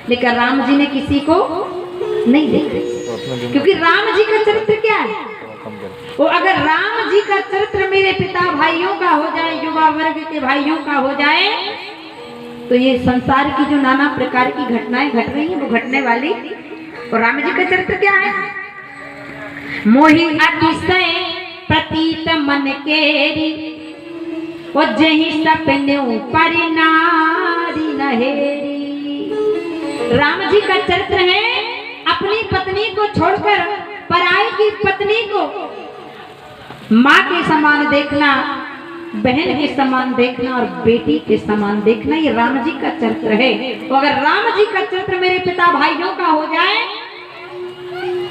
लेकिन राम जी ने किसी को नहीं देखा, क्योंकि राम जी का चरित्र क्या है? वो अगर राम जी का चरित्र मेरे पिता भाइयों का हो जाए, युवा वर्ग के भाइयों का हो जाए, तो ये संसार की जो नाना प्रकार की घटनाएं घट रही हैं वो घटने वाली। और राम जी का चरित्र क्या है? मोहि अतिशय प्रतीत मन केरी, वो जही सपने परि नारी नहेरी। राम जी का चरित्र है अपनी पत्नी को छोड़कर पराई की पत्नी को माँ के समान देखना, बहन के समान देखना और बेटी के समान देखना, ये राम जी का चरित्र है। तो अगर राम जी का चरित्र मेरे पिता भाइयों का हो जाए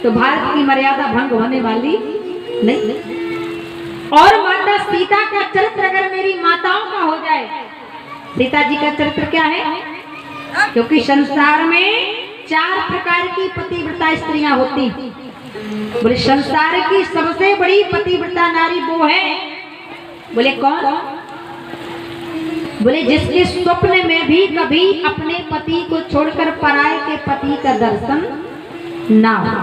तो भारत की मर्यादा भंग होने वाली नहीं। और माता सीता का चरित्र अगर मेरी माताओं का हो जाए, सीता जी का चरित्र क्या है? क्योंकि संसार में 4 प्रकार की पतिव्रता स्त्रियां होती। बोले संसार की सबसे बड़ी पतिव्रता नारी वो है। बोले कौन? बोले जिसके स्वप्न में भी कभी अपने पति को छोड़कर पराये के पति का दर्शन ना हो।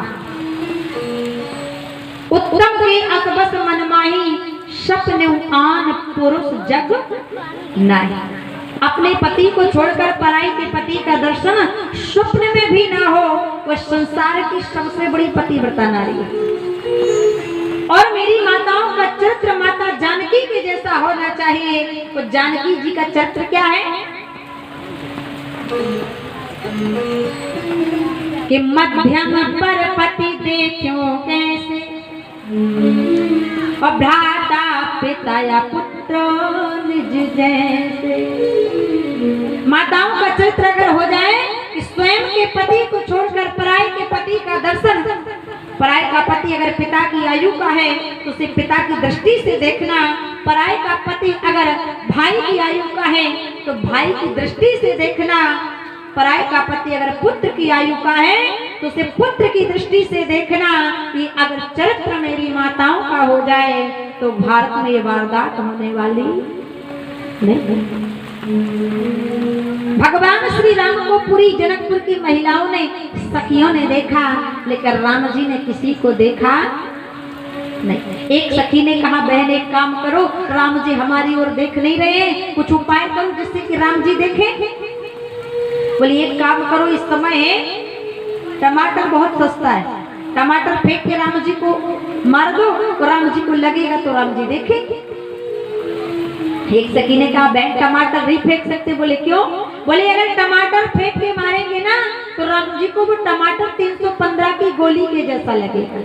उत्तम के असबस मनमाही, सपने आन पुरुष जग नहीं। अपने पति को छोड़कर पराई के पति का दर्शन स्वप्न में भी ना हो, वह संसार की सबसे बड़ी पतिव्रता नारी है। और मेरी माताओं का चरित्र माता जानकी के जैसा होना चाहिए। तो जानकी जी का चरित्र क्या है? कि मध्यम पर पति देखो कैसे, और भ्राता पिता या पुत्र निज जैसे। माताओं का चरित्र अगर हो जाए कि स्वयं के पति को छोड़कर पराये के पति का दर्शन, पराये का पति अगर पिता की आयु का है तो उसे पिता की दृष्टि से देखना, पराये का पति अगर भाई की आयु का है तो भाई की दृष्टि से देखना, पराये का पति अगर पुत्र की आयु का है तो उसे पुत्र की दृष्टि से देखना। कि अगर चरित्र मेरी माताओं का हो जाए तो भारत में ये वारदात होने वाली नहीं। भगवान श्री राम को पूरी जनकपुर की महिलाओं ने, सखियों ने देखा, लेकिन राम जी ने किसी को देखा नहीं। एक सखी ने कहा बहन एक काम करो, राम जी हमारी ओर देख नहीं रहे, कुछ उपाय करो जिससे कि राम जी देखें। बोली एक काम करो, इस समय टमाटर बहुत सस्ता है, टमाटर फेंक के राम जी को मार दो तो राम जी को लगेगा तो राम जी देखेंगे। एक सखी ने कहा बहन टमाटर नहीं फेंक सकते। बोले क्यों? बोले अगर टमाटर फेंक के मारेंगे ना तो राम जी को वो टमाटर 315 की गोली के जैसा लगेगा।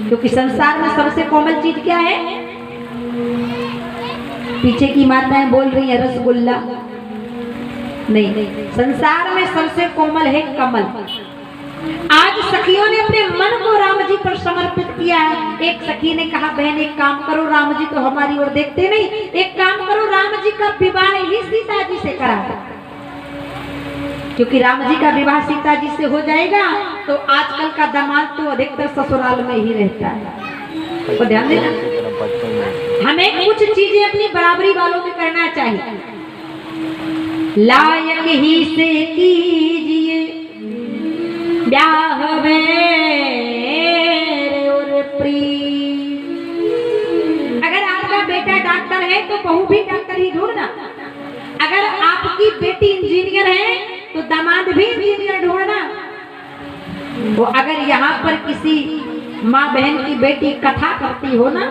क्योंकि संसार में सबसे कोमल चीज क्या है? पीछे की माताएं बोल रही है रसगुल्ला नहीं, संसार में सबसे कोमल है कमल। आज सखियों ने अपने मन को राम जी पर समर्पित किया है। एक सखी ने कहा बहन एक काम करो, राम जी तो हमारी ओर देखते नहीं, एक काम करो राम जी का विवाह ही सीता जी से करा दो। क्योंकि राम जी का विवाह सीता जी से हो जाएगा तो आजकल का दामाद तो अधिकतर ससुराल में ही रहता है। तो ध्यान देना, हमें कुछ चीजें अपनी बराबरी वालों में करना चाहिए। लायक ही से कीजिए ब्याह और प्रीत। अगर आपका बेटा डॉक्टर है तो बहू भी डॉक्टर ही ढूंढना। अगर आपकी बेटी इंजीनियर है तो दामाद भी इंजीनियर ढूंढना। तो अगर यहाँ पर किसी माँ बहन की बेटी कथा करती हो ना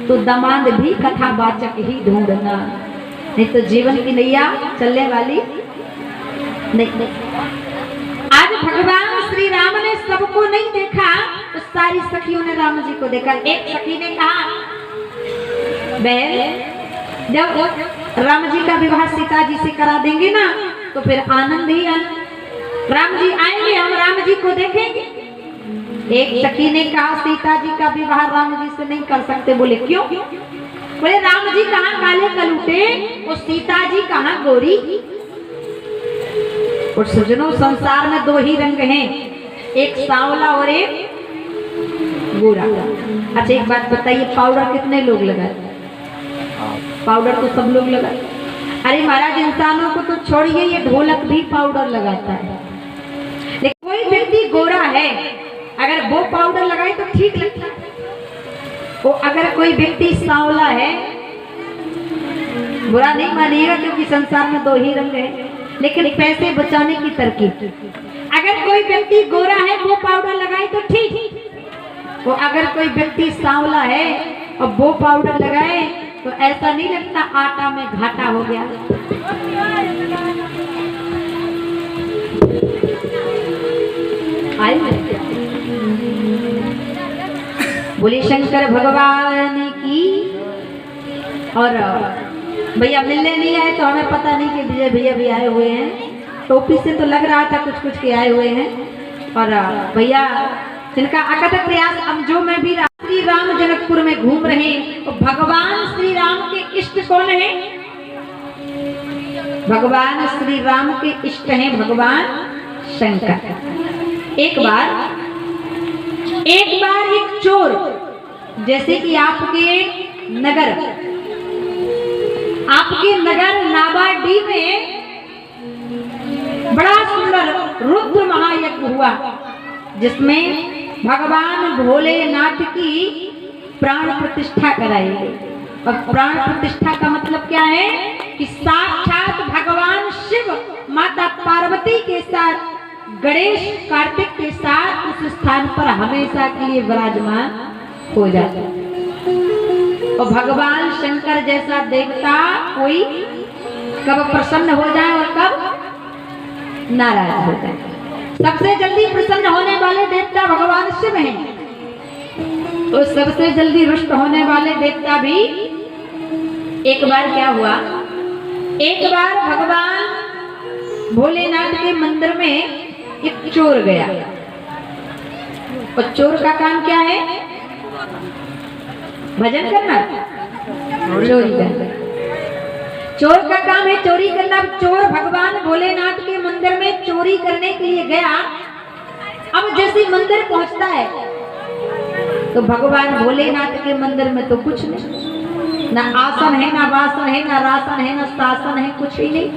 तो दामाद भी कथावाचक ही ढूंढना, नहीं तो जीवन की नैया चलने वाली नहीं। आज भगवान श्री राम ने सबको नहीं देखा तो सारी सखियों ने राम जी को देखा। एक सखी ने कहा बहन जब राम जी का विवाह सीता जी से करा देंगे ना तो फिर आनंद ही आनंद, राम जी आएंगे हम राम जी को देखेंगे। एक सखी ने कहा सीता जी का विवाह राम जी से नहीं कर सकते। बोले क्यों? बोले राम जी कहाँ काले कलूटे और सीता जी कहाँ गोरी। और सज्जनों संसार में 2 ही रंग हैं, एक सांवला और एक गोरा। अच्छा एक बात बताइए, पाउडर कितने लोग लगाते? पाउडर तो सब लोग लगाते। अरे महाराज, इंसानों को तो छोड़िए, ये ढोलक भी पाउडर लगाता है। लेकिन कोई व्यक्ति गोरा है, अगर वो पाउडर लगाए तो ठीक लगता है। वो अगर कोई व्यक्ति सांवला है, बुरा नहीं मानिएगा, क्योंकि संसार में दो ही रंग है, लेकिन पैसे बचाने की तरकीब। अगर कोई व्यक्ति गोरा है, वो पाउडर लगाए तो ठीक। वो अगर कोई व्यक्ति सांवला है और वो पाउडर लगाए तो ऐसा नहीं लगता आटा में घाटा हो गया। बोले शंकर भगवान की। और भैया मिलने नहीं आए तो हमें पता नहीं कि विजय भैया भी आए हुए हैं। टोपी से तो लग रहा था कुछ के आए हुए हैं। और भैया जिनका अकथक प्रयास अब जो मैं भी श्री राम जनकपुर में घूम रहे हैं, तो भगवान श्री राम के इष्ट कौन है? भगवान श्री राम के इष्ट हैं भगवान शंकर। एक बार एक चोर, जैसे कि आपके नगर नाबाडी में बड़ा सुंदर रुद्र महायज्ञ हुआ, जिसमें भगवान भोलेनाथ की प्राण प्रतिष्ठा कराई गई। और प्राण प्रतिष्ठा का मतलब क्या है कि साक्षात भगवान शिव माता पार्वती के साथ, गणेश कार्तिक के साथ उस स्थान पर हमेशा के लिए विराजमान हो जाता। और भगवान शंकर जैसा देवता कोई कब प्रसन्न हो जाए और कब नाराज हो जाए। सबसे जल्दी प्रसन्न होने वाले देवता भगवान शिव हैं, तो सबसे जल्दी रुष्ट होने वाले देवता भी। एक बार क्या हुआ, एक बार भगवान भोलेनाथ के मंदिर में एक चोर गया। और चोर का काम क्या है? भजन करना, चोरी करना। चोर का काम है चोरी करना। चोर भगवान भोलेनाथ के मंदिर में चोरी करने के लिए गया। अब जैसे मंदिर पहुंचता है तो भगवान भोलेनाथ के मंदिर में तो कुछ नहीं, ना आसन है, ना वासन है, ना रासन है, ना शासन है, कुछ ही नहीं।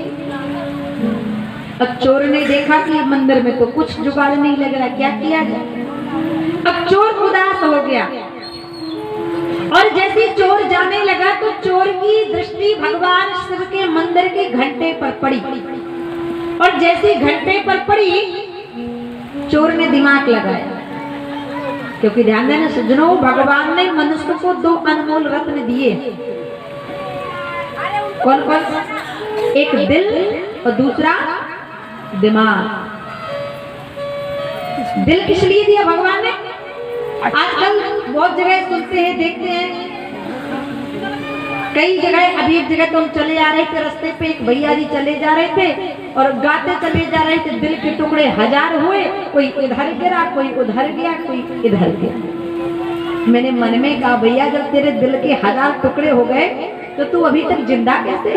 अब चोर ने देखा कि मंदिर में तो कुछ जुगाड़ नहीं लग रहा, क्या किया जाए। अब चोर उदास हो गया और जैसे चोर जाने लगा तो चोर की दृष्टि भगवान शिव के मंदिर के घंटे पर पड़ी। और जैसे घंटे पर पड़ी, चोर ने दिमाग लगाया, क्योंकि ध्यान देना सज्जनों, भगवान ने मनुष्य को दो अनमोल रत्न दिए। कौन कौन? एक दिल और दूसरा दिमाग। दिल किस लिए दिया भगवान ने? आजकल बहुत जगह सुनते हैं, देखते हैं, कई जगह। अभी एक जगह तो हम चले जा रहे थे, रास्ते पे एक भैया जी चले जा रहे थे और गाते चले जा रहे थे। दिल के टुकड़े हजार हुए, कोई इधर गिरा, कोई उधर गया, कोई इधर गया। मैंने मन में कहा, भैया जब तेरे दिल के हजार टुकड़े हो गए तो तू अभी तक जिंदा कैसे?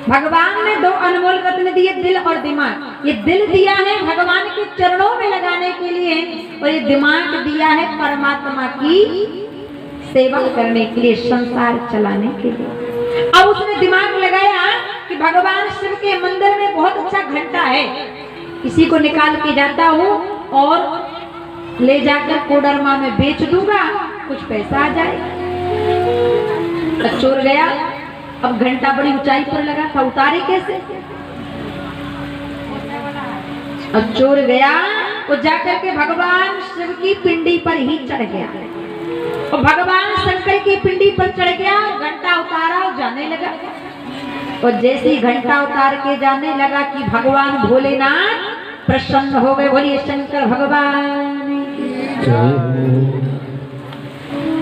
भगवान ने दो अनमोल रत्न दिए, दिल और दिमाग। ये दिल दिया है भगवान के चरणों में लगाने के लिए, और ये दिमाग दिया है परमात्मा की सेवा करने के लिए, संसार चलाने के लिए। अब उसने दिमाग लगाया कि भगवान शिव के मंदिर में बहुत अच्छा घंटा है, इसी को निकाल के जाता हूँ और ले जाकर कोडरमा में बेच दूंगा, कुछ पैसा आ जाए। चोर गया। अब घंटा बड़ी ऊंचाई पर लगा था, उतारे कैसे? अब चोर गया वो जाकर के भगवान शिव की पिंडी पर ही चढ़ गया और भगवान शंकर की पिंडी पर चढ़ गया। घंटा उतारा और जाने लगा। और जैसे ही घंटा उतार के जाने लगा कि भगवान भोलेनाथ प्रसन्न हो गए। बोलिए शंकर भगवान।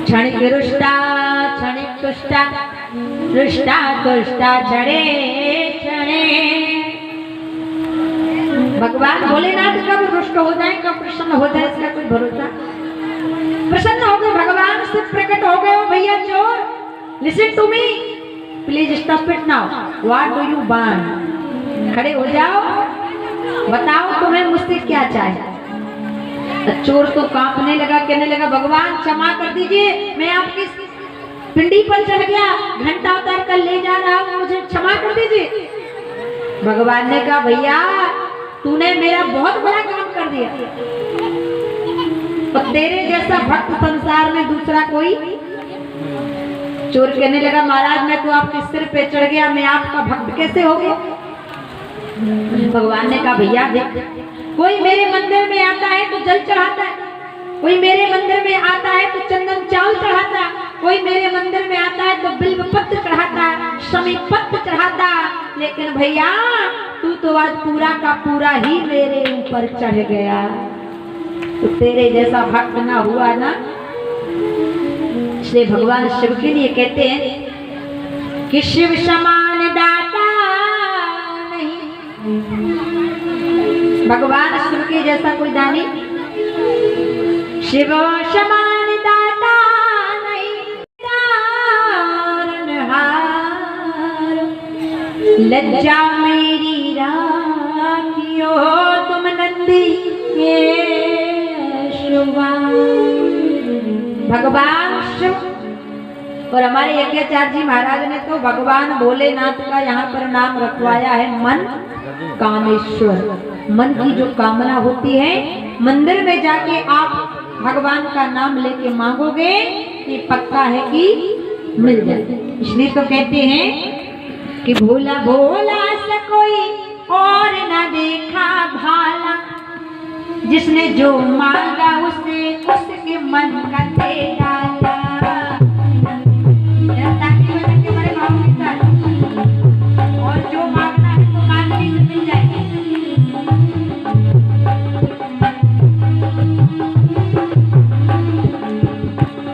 क्षणिक रुष्टा क्षणिक तुष्टा, रुष्टा तुष्टा क्षणे क्षणे। भगवान भोलेनाथ कब रुष्ट हो जाए, कब प्रसन्न हो जाए, इसका कोई भरोसा। प्रसन्न हो गए, भगवान से प्रकट हो गए। भैया चोर, listen to me, please stop it now. What do you want? खड़े हो जाओ, बताओ तुम्हें मुझसे क्या चाहिए। चोर तो कांपने लगा, कहने लगा भगवान क्षमा कर दीजिए, मैं आपकी पिंडी पर चढ़ गया, घंटा उतार कर ले जा रहा हूँ, मुझे क्षमा कर दीजिए। भगवान ने कहा भैया तूने मेरा बहुत बड़ा काम कर दिया, तो तेरे जैसा भक्त संसार में दूसरा कोई। चोर कहने लगा महाराज मैं तो आपके सिर पे चढ़ गया, मैं आपका भक्त कैसे हो गया। भगवान ने कहा भैया देख, कोई मेरे मंदिर में आता है तो जल चढ़ाता है, कोई मेरे मंदिर में आता है तो चंदन चावल चढ़ाता है, कोई मेरे मंदिर में आता है तो बिल्व पत्र चढ़ाता है, शमी पत्र चढ़ाता है, लेकिन भैया तू तो आज पूरा का पूरा ही मेरे ऊपर चढ़ गया, तो तेरे जैसा भक्त ना हुआ ना। इसलिए भगवान शिव के लिए कहते हैं कि शिव समान दाता नहीं, भगवान शिव के जैसा कोई दानी, शिव समान दाता नहीं, लज्जा मेरी राखियो तुम नंदी के भगवान शिव। और हमारे यज्ञाचार्य जी महाराज ने तो भगवान भोलेनाथ का यहाँ पर नाम रखवाया है मन कामेश्वर। मन की जो कामना होती है मंदिर में जाके आप भगवान का नाम लेके मांगोगे ये पक्का है कि मिल जाए। इसलिए तो कहते हैं कि भोला भोला सा कोई और न देखा भाला, जिसने जो मांगा उसे उसके मन का दे डाला। बड़े भाव के साथ और जो मांगना है तो मांगने से मिल जाएगी।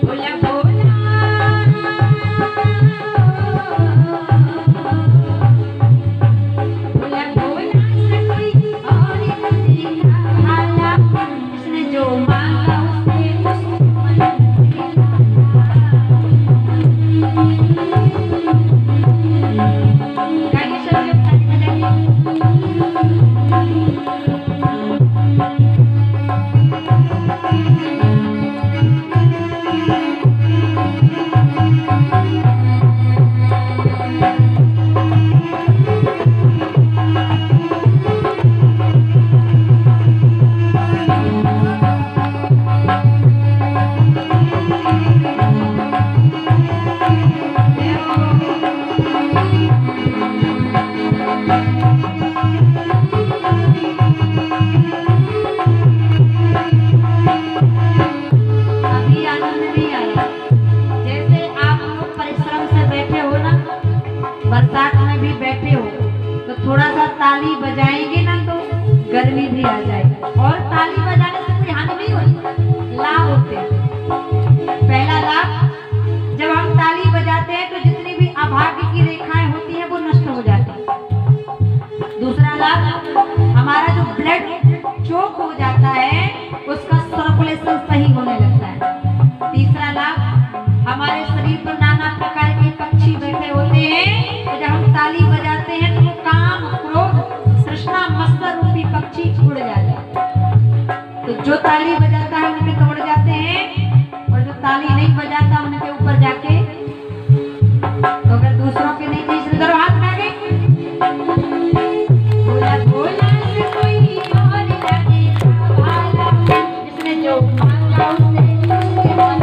भोला भोला भोला भोला से कोई और न देखा भाला, जिसने जो मांगा उसे उसके मन बरसात में भी बैठे हो तो थोड़ा सा ताली बजाएंगे ना तो गर्मी भी आ जाएगी। और ताली बजाने से कोई हानि नहीं होती, लाभ होते हैं। पहला लाभ, जब हम ताली बजाते हैं तो जितनी भी अभाग्य की रेखाएं होती हैं वो नष्ट हो जाती है। दूसरा लाभ, हमारा जो ब्लड चोक हो जाता है उसका सर्कुलेशन सही होने लगता है। तीसरा लाभ, हमारे शरीर पर नाना प्रकार के पक्षी बैठे होते हैं, तो जब हम ताली बजाते हैं तो वो काम क्रोध तृष्णा मत्सर रूपी पक्षी उड़ जाते हैं। तो जो ताली बजाता है उनके तो उड़ जाते हैं, और जो ताली नहीं बजाता उनके ऊपर जाके, तो अगर दूसरों के नहीं थी इसलिए हाथ में गए। भोला भोला से कोई और न देखा भाला, जिसने जो मांगा उसने उसके मन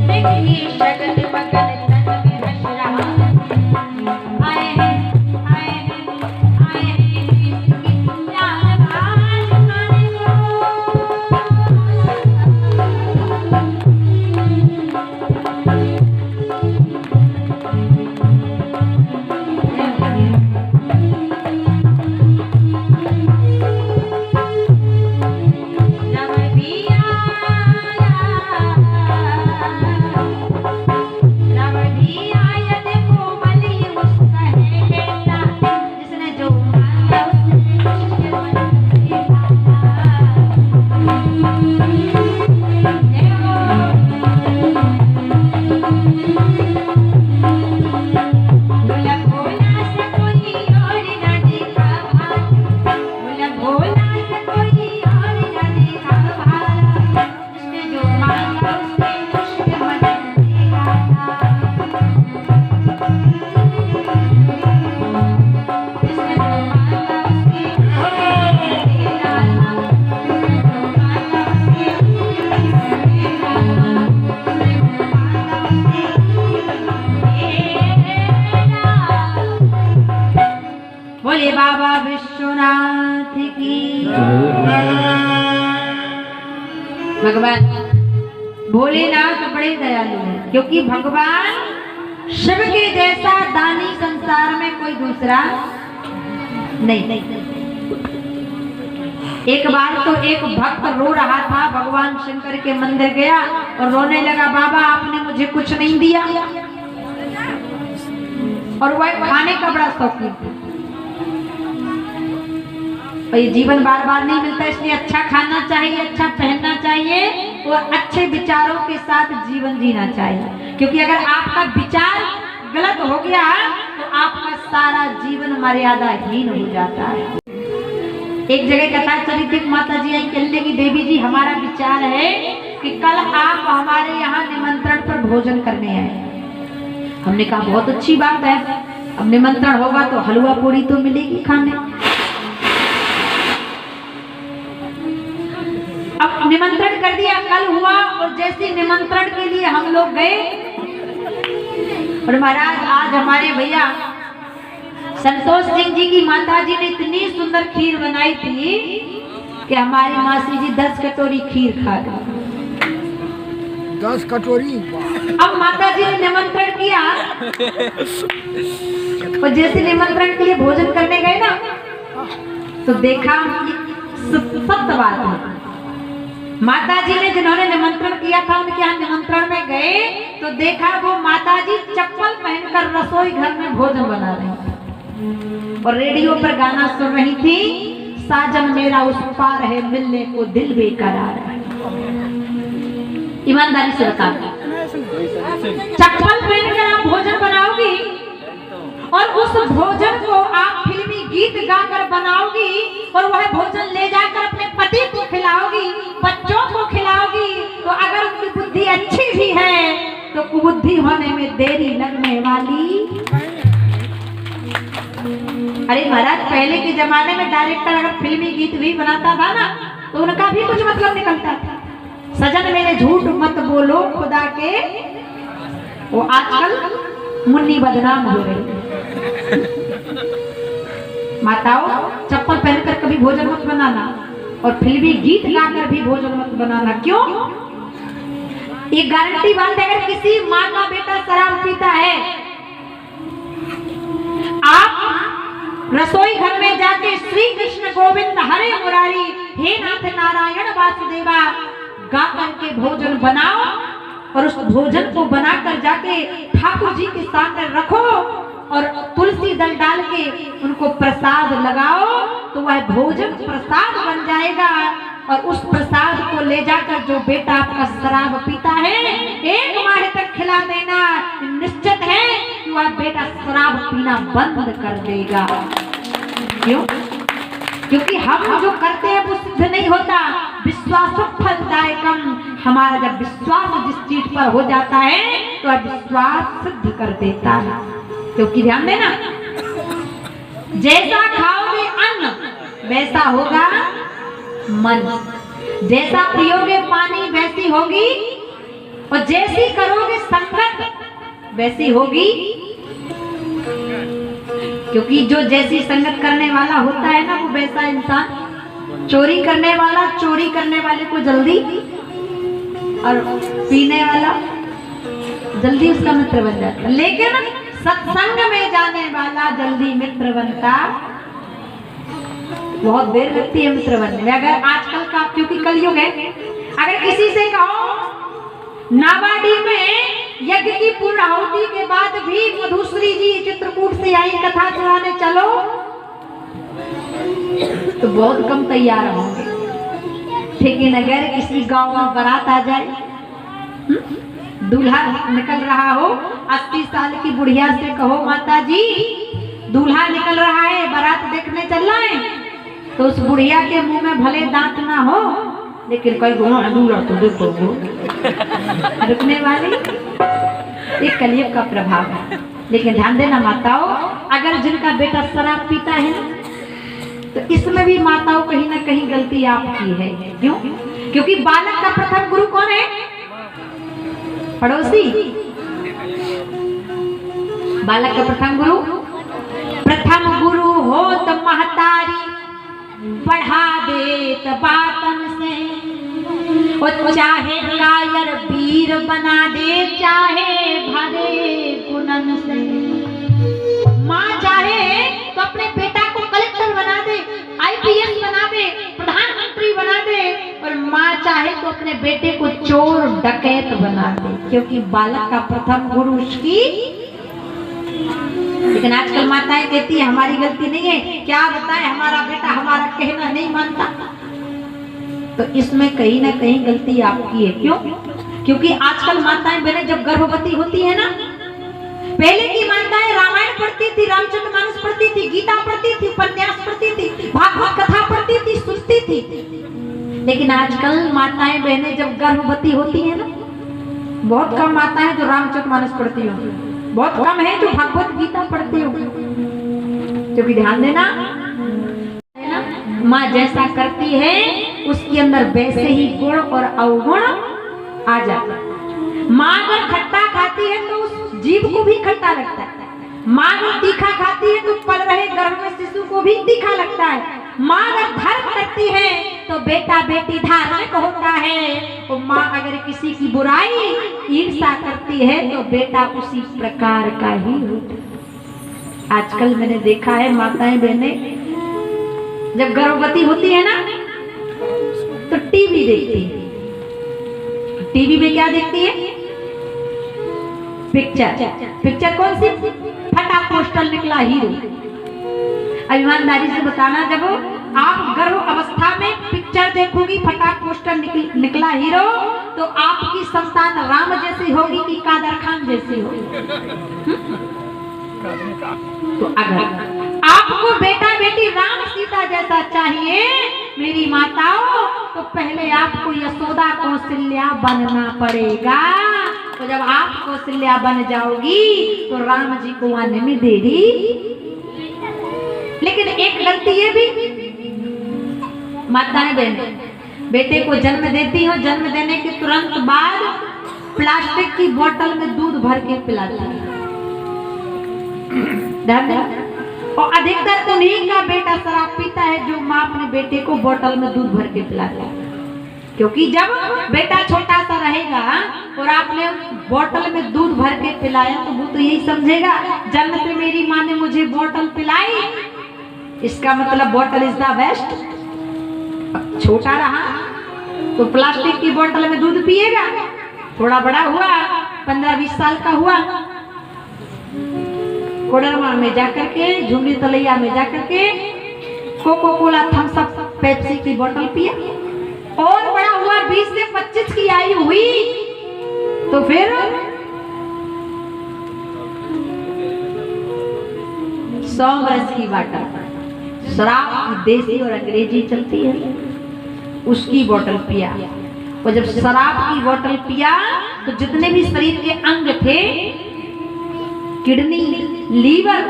देखिए शगन मगन तन में हंस रहा, आए हैं आए हैं आए भगवान भोलेनाथ बड़े दयालु हैं, क्योंकि भगवान शिव के जैसा दानी संसार में कोई दूसरा नहीं। एक बार तो एक भक्त रो रहा था, भगवान शंकर के मंदिर गया और रोने लगा, बाबा आपने मुझे कुछ नहीं दिया। और वह खाने का बड़ा शौकीन था। और ये जीवन बार बार नहीं मिलता, इसलिए अच्छा खाना चाहिए, अच्छा पहनना चाहिए और अच्छे विचारों के साथ जीवन जीना चाहिए। क्योंकि अगर आपका विचार गलत हो गया तो आपका सारा जीवन मर्यादाहीन हो जाता है। एक जगह कथा चली थी, माता जी आई, कहने की देवी जी हमारा विचार है कि कल आप हमारे यहाँ निमंत्रण पर भोजन करने आए। हमने कहा बहुत अच्छी बात है, अब निमंत्रण होगा तो हलवा पूरी तो मिलेगी खाने। अब निमंत्रण कर दिया, कल हुआ और जैसे निमंत्रण के लिए हम लोग गए और महाराज आज हमारे भैया संतोष सिंह जी की माता जी ने इतनी सुंदर खीर बनाई थी कि हमारी मासी जी 10 कटोरी खीर खा गई। 10 कटोरी। अब माता जी ने निमंत्रण किया और जैसे निमंत्रण के लिए भोजन करने गए ना तो देखा सत्य बात है, माता जी ने जिन्होंने निमंत्रण किया था उनके यहाँ निमंत्रण में गए तो देखा वो माता जी चप्पल पहनकर रसोई घर में भोजन बना रही थी और रेडियो पर गाना सुन रही थी, साजन मेरा उस पार है मिलने को दिल बेकरार है। ईमानदारी से बता, चप्पल पहनकर आप भोजन बनाओगी और उस भोजन को आप फिल्मी गीत गाकर बनाओगी और वह भोजन ले जाकर अपने पति को खिलाओगी, बच्चों को खिलाओगी, तो अगर उनकी बुद्धि अच्छी भी है तो कुबुद्धि होने में देरी लगने वाली। अरे महाराज पहले के जमाने में डायरेक्टर अगर फिल्मी गीत भी बनाता था ना तो उनका भी कुछ मतलब निकलता था। सजन मेरे झूठ मत बोलो खुदा के, वो आजकल मुन्नी बदनाम हो रही है। माताओं चप्पल पहनकर कभी भोजन मत बनाना और फिल्मी गीत गाकर भी भोजन मत बनाना। क्यों? ये गारंटी बात है, अगर किसी माँ का बेटा शराब पीता है, आप रसोई घर में जाके श्री कृष्ण गोविंद हरे मुरारी हे नाथ नारायण वासुदेवा गा करके भोजन बनाओ और उस भोजन को बनाकर जाके ठाकुर जी के सामने रखो और तुलसी दल डाल के उनको प्रसाद लगाओ तो वह भोजन प्रसाद बन जाएगा। और उस प्रसाद को ले जाकर जो बेटा आपका शराब पीता है 1 माह तक खिला देना, निश्चित है कि वह बेटा शराब पीना बंद कर देगा। क्यों? क्योंकि हम जो करते हैं वो सिद्ध नहीं होता। विश्वास फलदायकम, हमारा जब विश्वास जिस चीज पर हो जाता है तो वह विश्वास सिद्ध कर देता है। क्योंकि ध्यान देना, जैसा खाओगे अन्न वैसा होगा मन, जैसा पियोगे पानी वैसी होगी और जैसी करोगे संगत वैसी होगी। क्योंकि जो जैसी संगत करने वाला होता है ना वो वैसा इंसान। चोरी करने वाला चोरी करने वाले को जल्दी और पीने वाला जल्दी उसका मित्र बन जाता है, लेकिन सत्संग में जाने वाला जल्दी मित्र बनता, बहुत देर लगती है मित्र बनने में। अगर आजकल का, क्योंकि कलयुग है, अगर किसी से कहो नाबाडी में यज्ञ की पूर्णाहुति के बाद भी मधुश्री जी चित्रकूट से आई कथा सुनाने चलो तो बहुत कम तैयार होंगे। लेकिन अगर किसी गांव में बारात आ जाए, दूल्हा निकल रहा हो, 80 साल की बुढ़िया से कहो माता जी दूल्हा निकल रहा है बारात देखने चल रहा है, तो उस बुढ़िया के मुंह में भले दांत ना हो लेकिन कोई दूल्हा तो देखो रुकने वाली। ये कलयुग का प्रभाव है। लेकिन ध्यान देना माताओं, अगर जिनका बेटा शराब पीता है तो इसमें भी माताओं कहीं ना कहीं गलती आपकी है। क्यों? क्योंकि बालक का प्रथम गुरु कौन है? पड़ोसी। बालक का प्रथम गुरु हो तो महतारी पढ़ा दे सचेत बातन से, और चाहे कायर वीर बना दे, चाहे भरे गुणन से। माँ चाहे तो अपने बेटा को कलेक्टर बना दे, IPS बना दे, प्रधानमंत्री बना दे, और माँ चाहे तो अपने बेटे को चोर डकैत बना दे, क्योंकि बालक का प्रथम गुरु उसकी। लेकिन आजकल माताएं कहती है हमारी गलती नहीं है, क्या बताएं हमारा बेटा हमारा कहना नहीं मानता। तो इसमें कहीं ना कहीं गलती आपकी है। क्यों? क्योंकि आजकल माताएं बहनें जब गर्भवती होती है ना, पहले की माताएं रामायण पढ़ती थी, रामचरितमानस पढ़ती थी, गीता पढ़ती थी, उपन्यास पढ़ती थी, भागवत कथा पढ़ती थी, सुनती थी। लेकिन आजकल माताएं बहनें जब गर्भवती होती है ना, बहुत कम माताएं जो रामचरितमानस पढ़ती हो, बहुत कम है जो भागवत गीता पढ़ती हो। क्योंकि ध्यान देना है ना, माँ जैसा करती है उसके अंदर वैसे ही गुण और अवगुण आ जाता है। माँ अगर खट्टा खाती है तो उस जीभ को भी खट्टा लगता है। माँ अगर तीखा खाती है तो पल रहे गर्भ में शिशु को भी तीखा लगता है। माँ अगर धर्म करती है तो बेटा बेटी धार्मिक होता है, और माँ अगर किसी की बुराई ईर्ष्या करती है तो बेटा उसी प्रकार का ही होता है। आजकल मैंने देखा है माताएं बहनें जब गर्भवती होती है ना तो टीवी देखती है। टीवी में क्या देखती है? पिक्चर कौन सी? फटा पोस्टर निकला हीरो। ईमानदारी से बताना, जब आप गर्भ अवस्था में पिक्चर देखोगी फटा पोस्टर निकला हीरो, तो आपकी संतान राम जैसी होगी कि कादर खान जैसी होगी? तो अगर आपको बेटा बेटी राम सीता जैसा चाहिए मेरी माताओं, तो पहले आपको यशोदा कौशल्या बनना पड़ेगा। तो जब आप कौशल्या बन जाओगी तो राम जी को आने में देरी। लेकिन एक गलती ये भी माताएं बहनें, बेटे को जन्म देती हो, जन्म देने के तुरंत बाद प्लास्टिक की बोतल में दूध भर के पिलाती है। और अधिकतर उन्हीं का बेटा शराब पीता है जो माँ अपने बेटे को बोतल में दूध भर के पिलाती है। क्योंकि जब बेटा छोटा सा रहेगा और आपने बोतल में दूध भर के पिलाया तो वो तो यही समझेगा जन्म से मेरी माँ ने मुझे बोतल पिलाई, इसका मतलब बोतल इज द बेस्ट। छोटा रहा तो प्लास्टिक की बोतल में दूध पिएगा, थोड़ा बड़ा हुआ 15-20 साल का हुआ, कोडरमा में जाकर के, झुमरी तलैया में जाकर के Coca Cola Thums Up Pepsi की बोतल पिया, और बड़ा हुआ 20 से 25 की आयु हुई तो फिर 100 वर्ष की बोतल शराब, देसी और अंग्रेजी चलती है, उसकी बोतल पिया। और जब शराब की बोतल पिया तो जितने भी शरीर के अंग थे, किडनी, लीवर,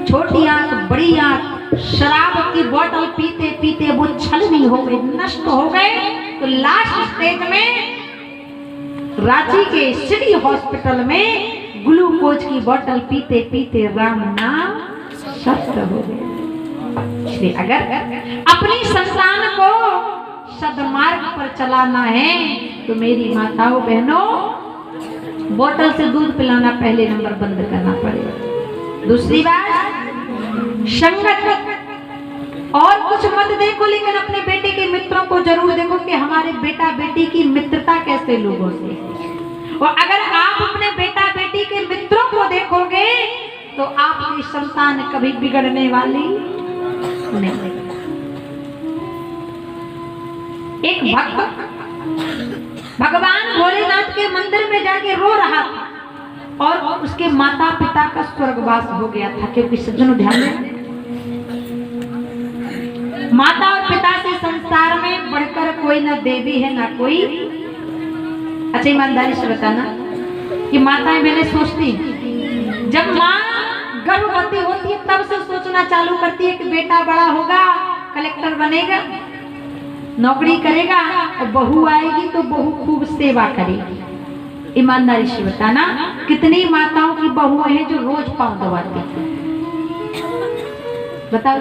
छोटी आंत, बड़ी आंत, शराब की बोतल पीते पीते वो छलनी हो गए, नष्ट हो गए। तो लास्ट स्टेज में रांची के सिटी हॉस्पिटल में ग्लूकोज की बोतल पीते पीते राम नाम सत्य हो गए। इसलिए अगर अपनी संतान को सदमार्ग पर चलाना है तो मेरी माताओं बहनों, बोतल से दूध पिलाना पहले नंबर बंद करना पड़ेगा। दूसरी बात, संगत और कुछ मत देखो, लेकिन अपने बेटे के मित्रों को जरूर देखो कि हमारे बेटा बेटी की मित्रता कैसे लोगों से। और अगर आप अपने बेटा बेटी के मित्रों को देखोगे तो आपकी संतान कभी बिगड़ने वाली नहीं। एक भक्त भगवान भोलेनाथ के मंदिर में जाके रो रहा था और उसके माता पिता का स्वर्गवास हो गया था। क्योंकि सज्जनों ध्यान दें, माता और पिता से संसार में बढ़कर कोई ना देवी है ना कोई। अच्छा ईमानदारी से बताना कि माताएं मैंने सोचती, जब माँ गर्भवती होती है तब से सोचना चालू करती है कि बेटा बड़ा होगा, कलेक्टर बनेगा, नौकरी करेगा, और बहू आएगी तो बहू खूब सेवा करेगी। ईमानदारी से बताना कितनी माताओं की बहुएं हैं जो रोज पांव दबाती हैं? बताओ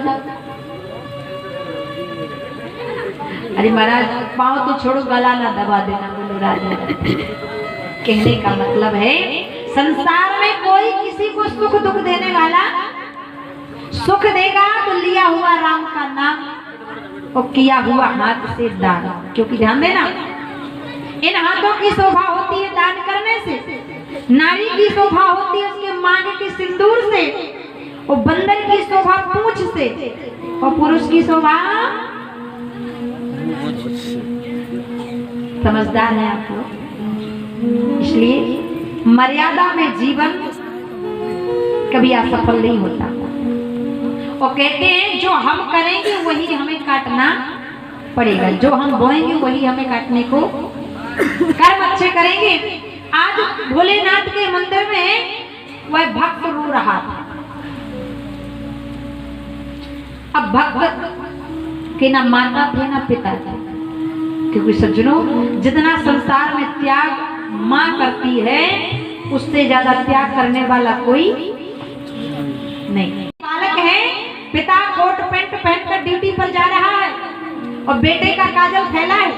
अरे महाराज पाँव तो छोड़ो, गला ना दबा देना, बोलो राजा। कहने का मतलब है संसार में कोई किसी को सुख दुख देने वाला, सुख देगा तो लिया हुआ राम का नाम और किया हुआ हाथ से दान। क्योंकि ध्यान देना, इन हाथों की शोभा होती है दान करने से, नारी की शोभा होती है उसके मांग के सिंदूर से, और बंदर की शोभा पूंछ से, और पुरुष की शोभा, समझदार है आप लोग। इसलिए मर्यादा में जीवन कभी असफल नहीं होता। और कहते हैं जो हम करेंगे वही हमें काटना पड़ेगा, जो हम बोएंगे वही हमें काटने को, कर्म अच्छे करेंगे। आज भोलेनाथ के मंदिर में वह भक्त रो रहा था। अब भक्त के ना माता थे ना पिता थे, क्योंकि सज्जनों जितना संसार में त्याग माँ करती है उससे ज्यादा त्याग करने वाला कोई नहीं। बालक है, पिता कोट पैंट पहनकर ड्यूटी पर जा रहा है और बेटे का काजल फैला है,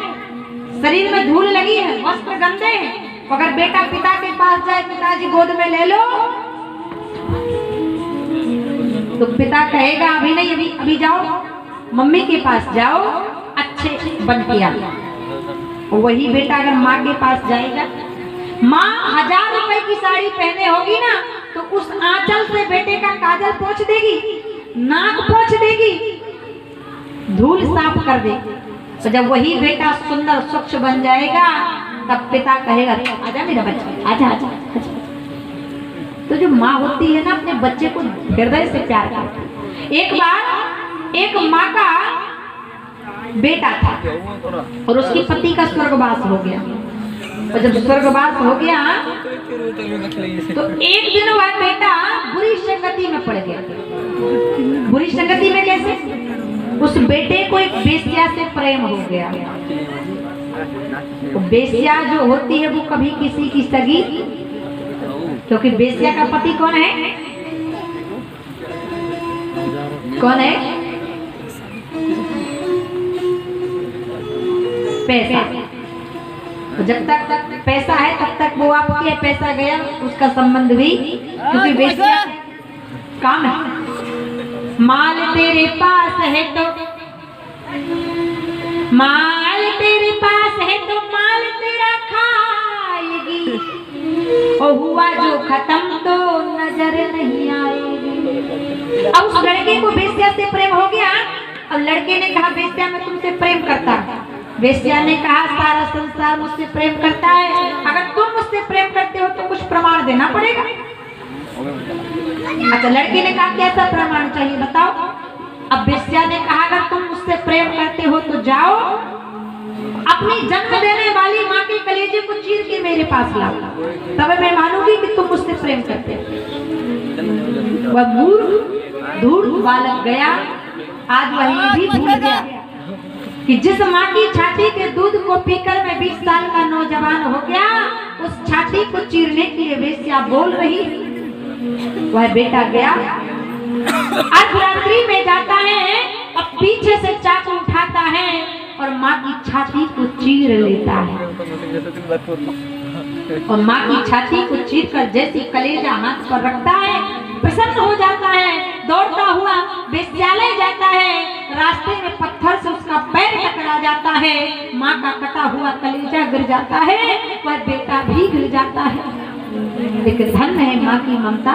शरीर में धूल लगी है, वस्त्र गंदे हैं। अगर बेटा पिता के पास जाए, पिताजी गोद में ले लो, तो पिता कहेगा अभी नहीं, अभी जाओ मम्मी के पास जाओ, अच्छे बन के आओ। वही बेटा अगर माँ के पास जाएगा, माँ 1000 रुपए की साड़ी पहने होगी ना, तो उस आंचल से बेटे का काजल पोंछ देगी, नाक पोंछ देगी, धूल साफ कर देगी। तो जब वही बेटा सुंदर स्वच्छ बन जाएगा, तब पिता कहेगा आजा मेरा बच्चा, आजा आजा आजा। तो जो माँ होती है ना, अपने बच्चे को हृदय से प्यार करती है। एक बार एक माँ का बेटा था और उसकी पति का स्वर्गवास हो गया, और जब स्वर्गवास हो गया तो एक दिन वह बेटा बुरी संगति में पड़ गया। बुरी संगति में कैसे? उस बेटे को एक बेश्या से प्रेम हो गया। तो बेश्या जो होती है वो कभी किसी की सगी, क्योंकि बेश्या का पति कौन है? कौन है? पैसा। तो जब तक पैसा है तब तक वो आपकी है, पैसा गया उसका संबंध भी, क्योंकि बेश्या काम है। माल तेरे पास है तो, माल तेरे पास है तो माल तेरा खाएगी, और हुआ जो खत्म तो नजर नहीं आएगी। अब उस लड़के को बेश्या से प्रेम हो गया। अब लड़के ने कहा बेश्या मैं तुमसे प्रेम करता हूं। बेश्या ने कहा सारा संसार मुझसे प्रेम करता है, अगर तुम मुझसे प्रेम करते हो तो कुछ प्रमाण देना पड़ेगा। अच्छा, लड़के ने कहा कैसा प्रमाण चाहिए बताओ। अब बेश्या ने कहा अगर तुम मुझसे प्रेम करते हो तो जाओ, अपनी जन्म देने वाली माँ के कलेजे को चीर के मेरे पास लाओ, तब मैं मानूंगी कि तुम मुझसे प्रेम करते हो। वह मूर्ख धूर्त बालक गया। आज वह भी भूल गया कि जिस माँ की छाती के दूध को पीकर मैं 20 साल का नौजवान हो गया, उस छाती को चीरने के लिए बेश्या बोल रही। वह बेटा गया, अर्धरात्रि में जाता है और पीछे से चाकू उठाता है और माँ की छाती को चीर लेता है। और माँ की छाती को चीर कर जैसे कलेजा हाथ पर रखता है, प्रसन्न हो जाता है, दौड़ता हुआ वेश्यालय जाता है। रास्ते में पत्थर से उसका पैर टकरा जाता है, माँ का कटा हुआ कलेजा गिर जाता है, वह बेटा भी गिर जाता है। लेकिन धन्य है माँ की ममता।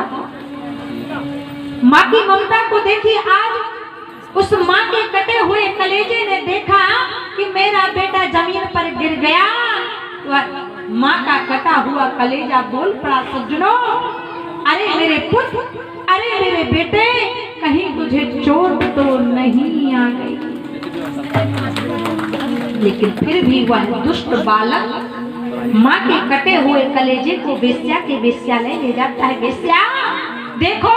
माँ की ममता को देखिए, आज उस माँ के कटे हुए कलेजे ने देखा कि मेरा बेटा जमीन पर गिर गया। माँ का कटा हुआ कलेजा बोल पड़ा, सज्जनों अरे मेरे पुत्र, अरे मेरे बेटे, कहीं तुझे चोट तो नहीं आ गई। लेकिन फिर भी वह दुष्ट बालक माँ के कटे हुए कलेजे को वेश्या के वेश्यालय ले जाता है। वेश्या देखो,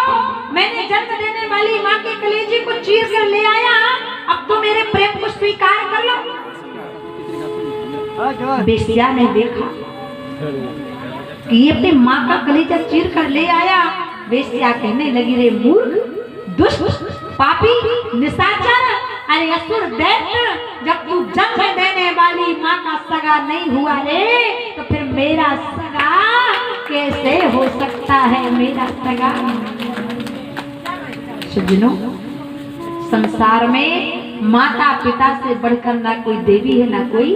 मैंने जन्म देने वाली माँ के कलेजे को चीर कर ले आया, अब तो मेरे प्रेम को स्वीकार कर लो। वेश्या ने देखा कि ये अपनी माँ का कलेजा चीर कर ले आया। वेश्या कहने लगी रे मूर्ख, दुष्ट, पापी, निशाचर, अरे असुर दैत्य, जब तू जन्म देने वाली माँ का सगा नहीं हुआ रे, तो फिर मेरा सगा कैसे हो सकता है? मेरा सगा। सज्जनों, संसार में माता पिता से बढ़कर ना कोई देवी है, ना कोई।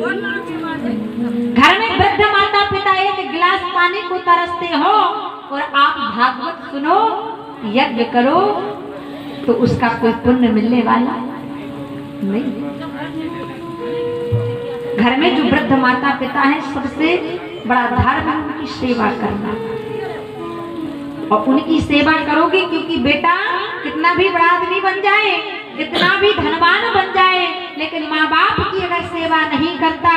घर में वृद्ध माता पिता एक गिलास पानी को तरसते हो और आप भागवत सुनो, यज्ञ करो, तो उसका कोई पुण्य मिलने वाला नहीं। घर में जो वृद्ध माता पिता हैं, सबसे बड़ा धर्म है उनकी सेवा करना, और उनकी सेवा करोगे, क्योंकि बेटा कितना भी बड़ा आदमी बन जाए, कितना भी धनवान बन जाए, लेकिन माँ बाप की अगर सेवा नहीं करता,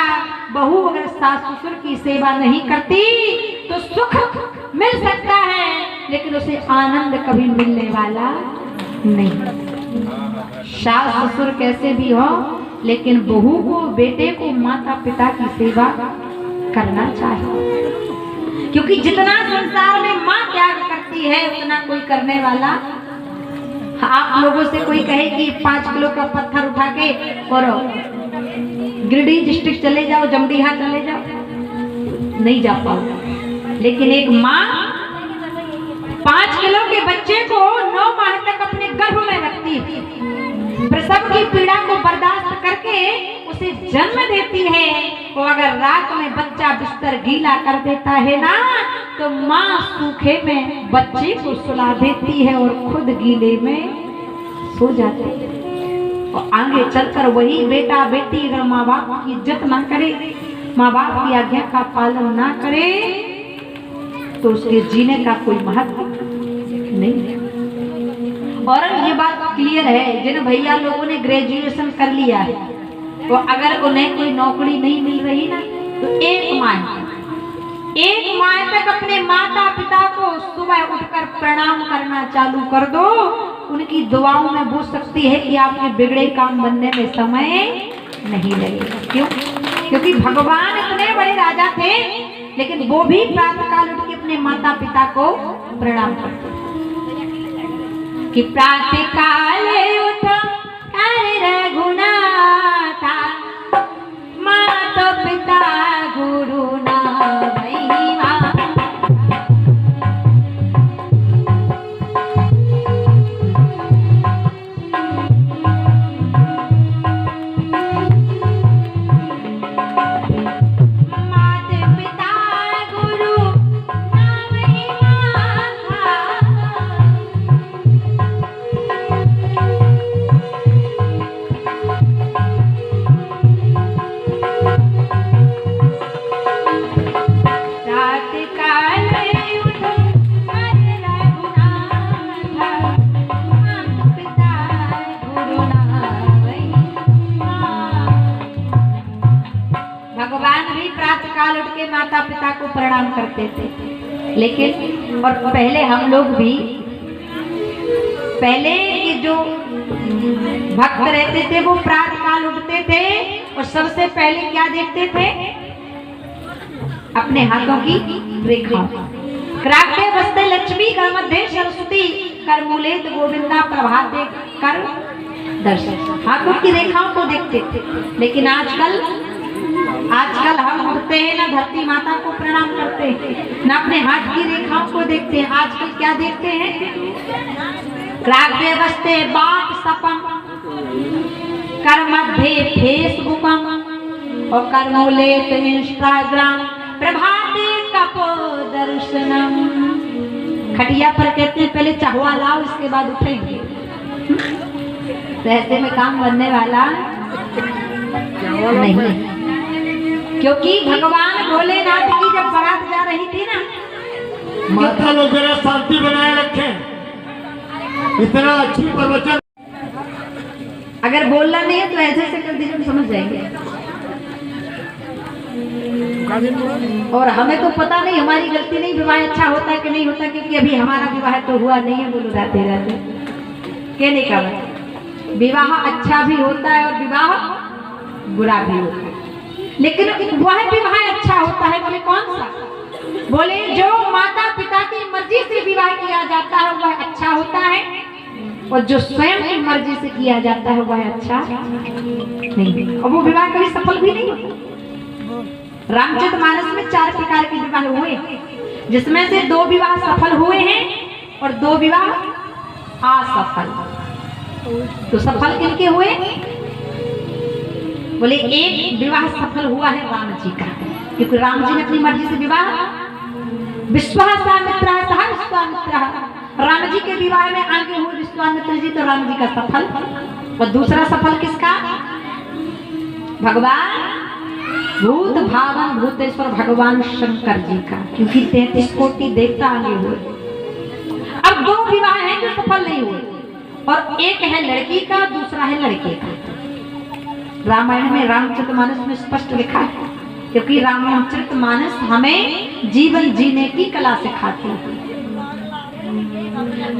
बहू अगर सास ससुर की सेवा नहीं करती, तो सुख मिल सकता है, लेकिन उसे आनंद कभी मिलने वाला नहीं। सास ससुर कैसे भी हो, लेकिन बहू को, बेटे को माता पिता की सेवा करना चाहिए, क्योंकि जितना संसार में माँ त्याग करती है, उतना कोई करने वाला। आप लोगों से कोई कहे कि 5 किलो का पत्थर उठा के और गिरिडीह डिस्ट्रिक्ट चले जाओ, जमडीहा चले जाओ, नहीं जा पाओ। लेकिन एक माँ 5 किलो के बच्चे को 9 माह तक अपने गर्भ में रखती है, प्रसव की पीड़ा को बर्दाश्त करके उसे जन्म देती है। तो अगर रात में बच्चा बिस्तर गीला कर देता है ना, तो माँ सूखे में बच्चे को सुला देती है और खुद गीले में सो जाती है। और आगे चलकर वही बेटा बेटी अगर माँ बाप की इज्जत ना करे, माँ बाप की आज्ञा का पालन ना करे, तो उसके जीने का कोई महत्व नहीं। और ये बात क्लियर है, जिन भैया लोगों ने ग्रेजुएशन कर लिया है, तो अगर उन्हें कोई नौकरी नहीं मिल रही ना, तो एक माह तक अपने माता पिता को सुबह उठकर प्रणाम करना चालू कर दो, उनकी दुआओं में हो सकती है कि आपके बिगड़े काम बनने में समय नहीं लगेगा। क्यों? क्योंकि भगवान इतने बड़े राजा थे, लेकिन वो भी प्रातःकाल उठ के अपने माता पिता को प्रणाम करते कि प्रातःकाल उठ रघुनाथ, माता पिता गुरु ना भैया। माता पिता को प्रणाम करते थे, लेकिन और पहले हम लोग भी, पहले के जो भक्त रहते थे वो प्रातःकाल उठते थे और सबसे पहले क्या देखते थे? अपने हाथों की रेखा। क्रांते बसते लक्ष्मी कर मध्य सरस्वती, कर मूलेत गोविंदा प्रभाते कर दर्शन। हाथों की रेखाओं को देखते थे, लेकिन आजकल हम उठते हैं ना धरती माता को प्रणाम करते हैं, ना अपने हाथ की रेखाओं को देखते हैं। आजकल क्या देखते हैं? क्रांते बसते बाट सपम, कर मध्य फेसबुकम, और कर मूलेत इंस्टाग्राम, प्रभाते कपो दर्शनम। खटिया पर कहते हैं पहले चाहवा लाओ, इसके बाद उठेंगे। तो ऐसे में काम बनने वाला नहीं, क्योंकि भगवान भोलेनाथ की जब बारात जा रही थी ना, माता लोग जरा शांति बनाए रखें, इतना अच्छी प्रवचन। अगर बोलना नहीं है तो ऐसे ऐसे कर दीजिए, समझ जाएंगे। और हमें तो पता नहीं, हमारी गलती नहीं, विवाह अच्छा होता है कि नहीं होता, क्योंकि अभी हमारा विवाह तो हुआ नहीं है। बोलो राधे राधे। कहने का मतलब विवाह अच्छा भी होता है और विवाह बुरा भी होता है, लेकिन वह विवाह अच्छा होता है। बोले कौन सा? बोले जो माता पिता की मर्जी से विवाह किया जाता है वह अच्छा होता है, और जो स्वयं की मर्जी से किया जाता है वह अच्छा नहीं, और वो विवाह कभी सफल भी नहीं होता। रामचरितमानस में 4 प्रकार के विवाह हुए, जिसमें से 2 विवाह सफल हुए हैं और 2 विवाह असफल। तो सफल किनके हुए? बोले एक विवाह सफल हुआ है राम जी का, क्योंकि राम जी ने अपनी मर्जी से विवाह, विश्वामित्र राम जी के विवाह में आगे हुए विश्वामित्र जी, तो राम जी का सफल। और दूसरा सफल किसका? भगवान भूत भावन भूतेश्वर भगवान शंकर जी का, क्योंकि 33 कोटि देवता आगे हुए। अब 2 विवाह हैं जो सफल नहीं हुए, और एक है लड़की का, दूसरा है लड़के का। रामायण में रामचरितमानस में स्पष्ट लिखा है, क्योंकि रामचरितमानस हमें जीवन जीने की कला सिखाती है।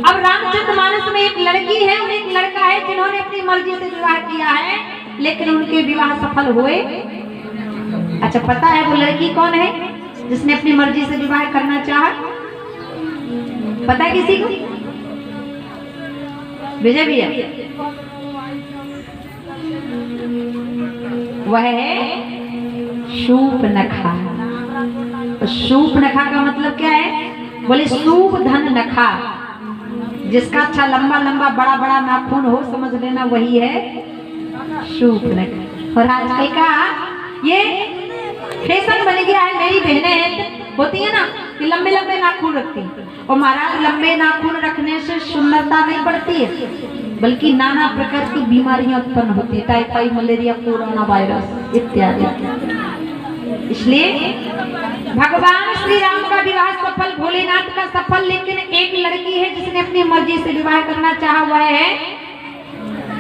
अब रामचरितमानस में एक लड़की है और एक लड़का है, जिन्होंने अपनी मर्जी से विवाह किया है, लेकिन उनके विवाह सफल हुए। अच्छा, पता है वो लड़की कौन है जिसने अपनी मर्जी से विवाह करना चाहा? पता है किसी को? विजय भैया, वह है शूर्पणखा। शूर्पणखा का मतलब क्या है? बोले सूप धन नखा, जिसका अच्छा लंबा लंबा बड़ा बड़ा नाखून हो, समझ लेना वही है शूर्पणखा। और आजकल का ये फैशन बन गया है, मेरी बहनें होती है ना कि लंबे लंबे नाखून रखती हैं, और महाराज लंबे नाखून रखने से सुंदरता नहीं बढ़ती है, बल्कि नाना प्रकार की बीमारियां उत्पन्न होती है, टाइफाइड, मलेरिया, कोरोना वायरस इत्यादि। इसलिए भगवान श्री राम का विवाह सफल, भोलेनाथ का सफल, लेकिन एक लड़की है जिसने अपनी मर्जी से विवाह करना चाहा। हुआ है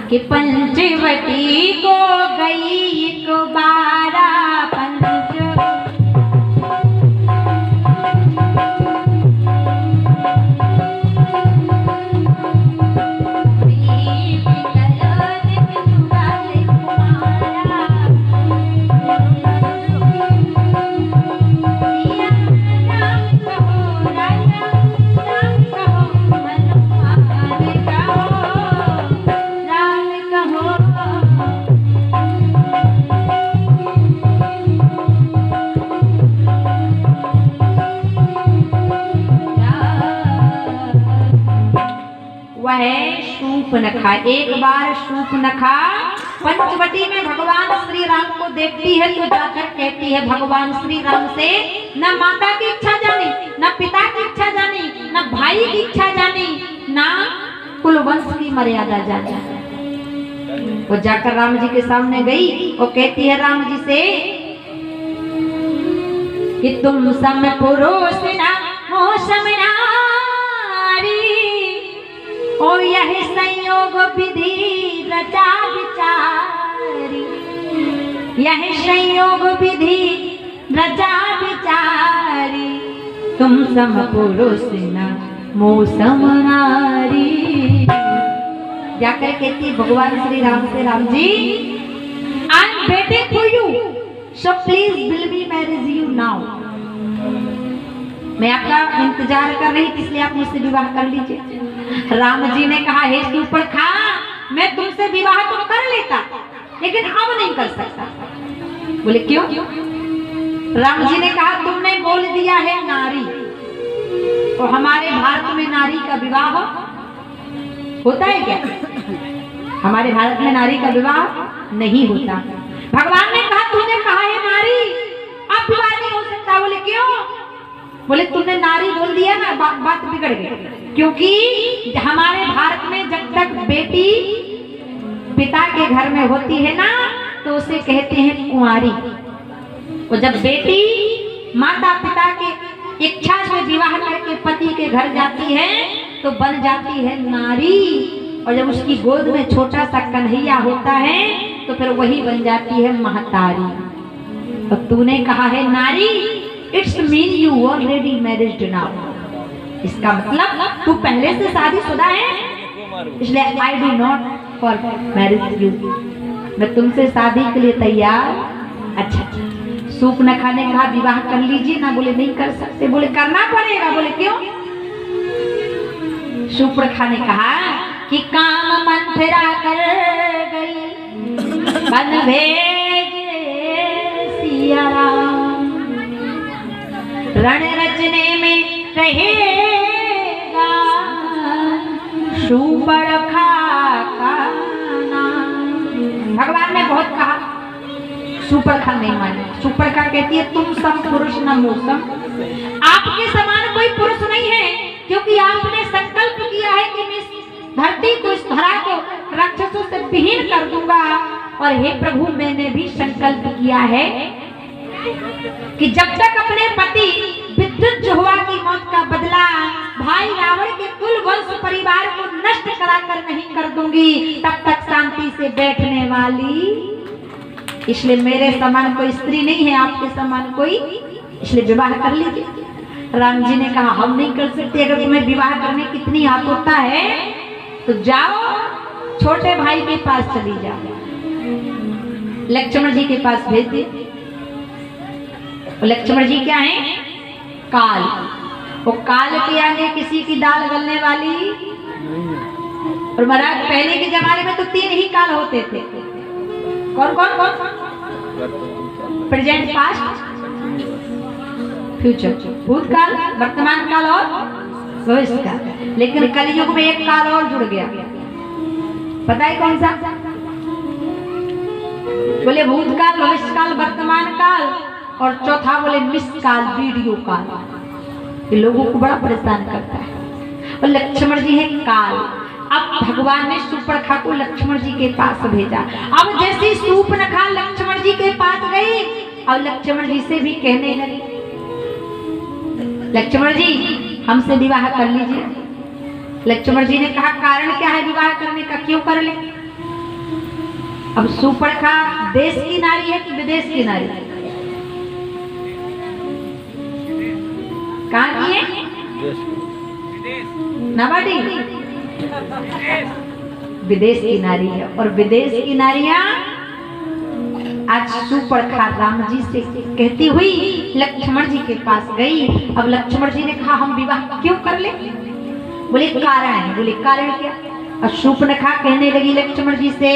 कि पंचवटी को गई एक बारा शूर्पणखा। एक बार शूर्पणखा पंचवटी में भगवान श्री राम को देखती है, तो जाकर कहती है भगवान श्री राम से, न माता की इच्छा जानी, न पिता की इच्छा जानी, न भाई की इच्छा जानी, न कुल वंश की मर्यादा जानी। वो जाकर राम जी के सामने गई और कहती है राम जी से कि तुम सम पुरुष ना हो समनारी, ओ यही संयोग विधि रचा विचारी, यही संयोग विधि रचा विचारी, तुम सम पुरुष न मोह समनारी। जाकर कहती भगवान श्री राम से, Ram ji I am waiting for you, so please will be marriage you now. मैं आपका इंतजार कर रही थी, इसलिए आप मुझसे विवाह कर लीजिए। राम जी ने कहा, हे शूर्पणखा, मैं तुमसे विवाह तो कर लेता, लेकिन अब नहीं कर सकता। बोले क्यों? राम जी ने कहा, तुमने बोल दिया है नारी, और हमारे भारत में नारी का विवाह होता है क्या? हमारे भारत में नारी का विवाह नहीं होता। भगवान ने कहा, तूने कहा है नारी, अब विवाह नहीं हो सकता। बोले क्यों? बोले तुमने नारी बोल दिया ना, बात बिगड़ गई। क्योंकि हमारे भारत में जब तक बेटी पिता के घर में होती है ना, तो उसे कहते हैं कुंवारी। और जब बेटी माता पिता के इच्छा से विवाह करके पति के घर जाती है, तो बन जाती है नारी। और जब उसकी गोद में छोटा सा कन्हैया होता है, तो फिर वही बन जाती है महतारी। और तूने कहा है नारी, it's mean you already married now. इसका मतलब तू पहले से शादीशुदा है, इसलिए I do not for marriage you, मैं तुमसे शादी के लिए तैयार। अच्छा, शूर्पणखा ने कहा विवाह कर लीजिए ना। बोले नहीं कर सकते। बोले करना पड़ेगा। बोले क्यों? शूर्पणखा ने कहा कि काम मंथरा कर गई बन भेज सिया राम, रण रचने में रहेगा शूर्पणखा का नाम। भगवान ने बहुत कहा, शूर्पणखा नहीं मानी। शूर्पणखा कहती है तुम सम पुरुष न मोसम, आपके समान कोई पुरुष नहीं है, क्योंकि आपने संकल्प किया है कि मैं धरती को, इस धरा को राक्षसों से विहीन कर दूंगा। और हे प्रभु, मैंने भी संकल्प किया है कि जब तक अपने पति विद्युत जुह्वा की मौत का बदला भाई रावण के कुल वंश परिवार को नष्ट कराकर नहीं कर दूंगी, तब तक शांति से बैठने वाली। इसलिए मेरे समान कोई स्त्री नहीं है, आपके समान कोई, इसलिए विवाह कर लीजिए। राम जी ने कहा हम नहीं कर सकते, अगर तुम्हें विवाह करने की इतनी आतुरता है तो जाओ छोटे भाई के पास चली जाओ। लक्ष्मण जी के पास भेज दिए। लक्ष्मण जी क्या है? काल। वो काल के आगे किसी की दाल गलने वाली। और महाराज पहले के जमाने में तो 3 ही काल होते थे। कौन कौन कौन? Present, past, future. भूतकाल, वर्तमान काल और भविष्य काल। लेकिन कलयुग में एक काल और जुड़ गया, पता है कौन सा? बोले भूतकाल, भविष्य काल, वर्तमान काल, और चौथा बोले मिस काल, वीडियो काल। ये लोगों को बड़ा परेशान करता है। और लक्ष्मण जी है काल। अब भगवान ने शूर्पणखा को लक्ष्मण जी के पास भेजा। अब जैसे शूर्पणखा लक्ष्मण जी के पास गई और लक्ष्मण जी से भी कहने लगी, लक्ष्मण जी हमसे विवाह कर लीजिए। लक्ष्मण जी ने कहा कारण क्या है विवाह करने का, क्यों कर ले? अब शूर्पणखा देश की नारी है कि विदेश की नारी है? कहाँ की है? नवाडी, विदेश की नारी है। और विदेश की नारियां आज शूर्पणखा राम जी से कहती हुई लक्ष्मण जी के पास गई। अब लक्ष्मण जी ने कहा हम विवाह क्यों कर ले? बोले कारण है। बोले कारण क्या? और शूर्पणखा कहने लगी लक्ष्मण जी से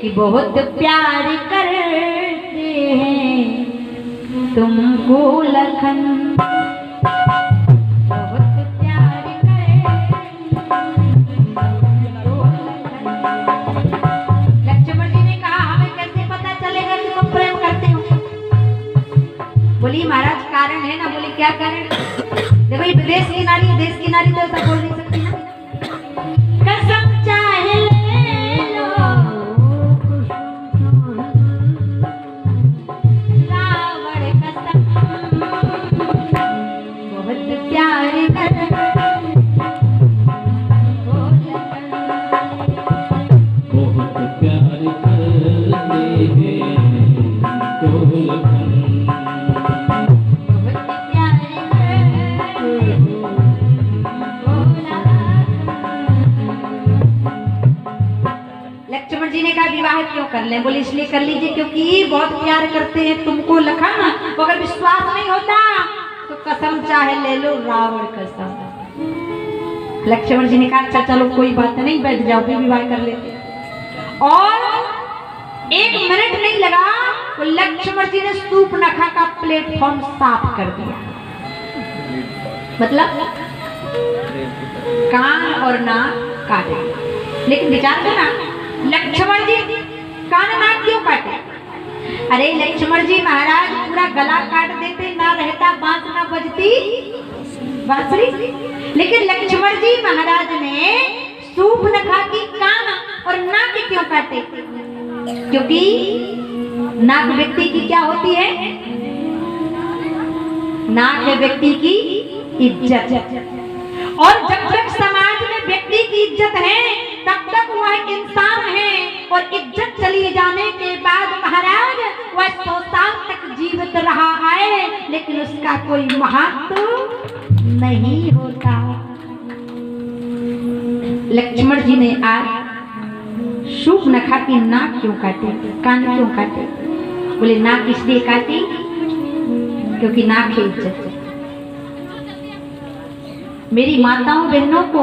कि बहुत प्यार करते हैं तुमको लखन, बहुत प्यार लक्ष्मण जी ने कहा हमें कैसे पता चलेगा कि तुम प्रेम करते हो? बोली महाराज कारण है ना। बोले क्या कारण? देखो ये विदेश की नारी, देश की नारी तो ऐसा बोल नहीं सकती ना। कसम चाहे ले लो, रावण कसम, बहुत प्यार कर विवाह क्यों कर लें? बोले इसलिए कर लीजिए क्योंकि बहुत प्यार करते हैं तुमको लखन। तो अगर विश्वास नहीं होता तो कसम चाहे ले लो, रावण कसम। लक्ष्मण जी ने कहा अच्छा चलो कोई बात नहीं, बैठ जाओ, फिर विवाह कर लेते। और 1 मिनट नहीं लगा तो लक्ष्मण जी ने शूर्पणखा का प्लेटफॉर्म साफ कर दिया। मतलब कान और नाक काटे। लेकिन विचार करना लक्ष्मण जी कान नाक क्यों काटे? अरे लक्ष्मण जी महाराज पूरा गला काट देते, ना रहता बांस ना बजती बांसुरी। लेकिन लक्ष्मण जी महाराज ने शूर्पणखा की कान और नाक क्यों काटे? क्योंकि नाक व्यक्ति की क्या होती है? नाक है व्यक्ति की इज्जत। और जब तक समाज में व्यक्ति की इज्जत है तब तक वह इंसान है। और इज्जत चली जाने के बाद महाराज वह 100 साल तक जीवित रहा है, लेकिन उसका कोई महत्व नहीं होता। लक्ष्मण जी ने आज शूर्पणखा की नाक क्यों काटी, कान क्यों काटे? बोले नाक इसलिए काटी क्योंकि नाक है इज्जत। मेरी माताओं बहनों को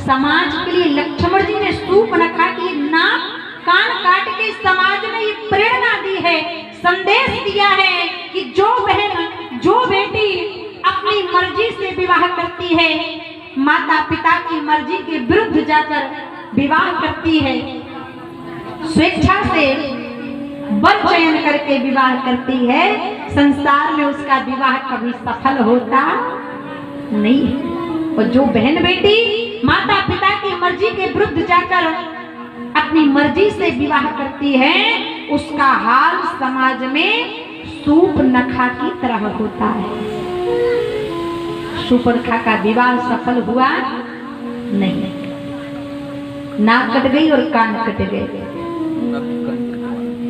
समाज के लिए लक्ष्मण जी ने सूर्पनखा की नाक कान काट के समाज में ये प्रेरणा दी है, संदेश दिया है कि जो बहन जो बेटी अपनी मर्जी से विवाह करती है, माता पिता की मर्जी के विरुद्ध जाकर विवाह करती है, स्वेच्छा से वर चयन करके विवाह करती है, संसार में उसका विवाह कभी सफल होता नहीं है। और जो बहन बेटी माता पिता की मर्जी के विरुद्ध जाकर अपनी मर्जी से विवाह करती है, उसका हाल समाज में सूर्पनखा की तरह होता है। सूर्पनखा का विवाह सफल हुआ नहीं, नाक कट गई और कान कट गए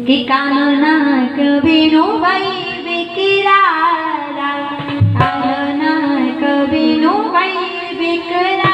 कि कान नाक बिनु भाई बिकरारा, कान नाक बिनु भाई बिकरारा।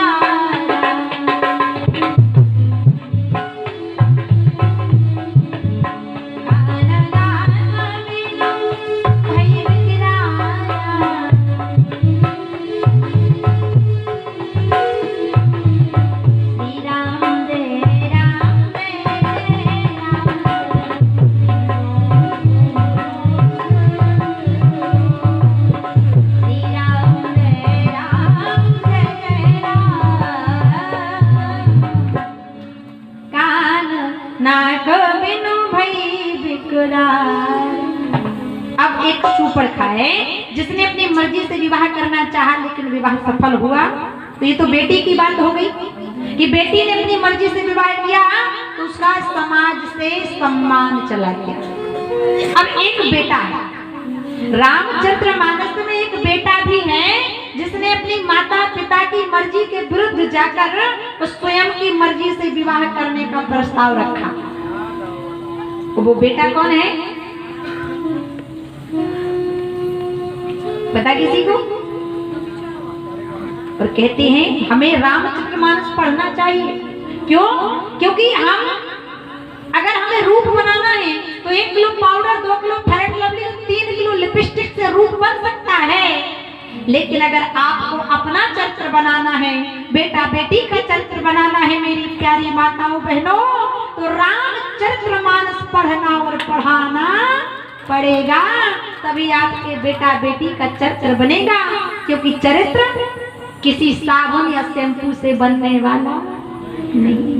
अब एक सूर्पनखा है जिसने अपनी मर्जी से विवाह करना चाहा लेकिन विवाह सफल हुआ, तो ये तो बेटी की बात हो गई कि बेटी ने अपनी मर्जी से विवाह किया तो उसका समाज से सम्मान चला गया। अब एक बेटा है, रामचरितमानस में एक बेटा भी है जिसने अपनी माता पिता की मर्जी के विरुद्ध जाकर स्वयं की मर्जी से विवाह करने का प्रस्ताव रखा। वो बेटा कौन है पता किसी को? और कहते हैं हमें रामचरितमानस पढ़ना चाहिए। क्यों? क्योंकि हम अगर हमें रूप बनाना है तो 1 kilo powder, 2 kilo fair lovely, 3 kilo lipstick से रूप बन सकता है। लेकिन अगर आपको अपना चरित्र बनाना है, बेटा बेटी का चरित्र बनाना है मेरी प्यारी माताओं बहनों, तो रामचरितमानस पढ़ना और पढ़ाना पड़ेगा, तभी आपके बेटा बेटी का चरित्र बनेगा। क्योंकि चरित्र किसी साबुन या शैम्पू से बनने वाला नहीं।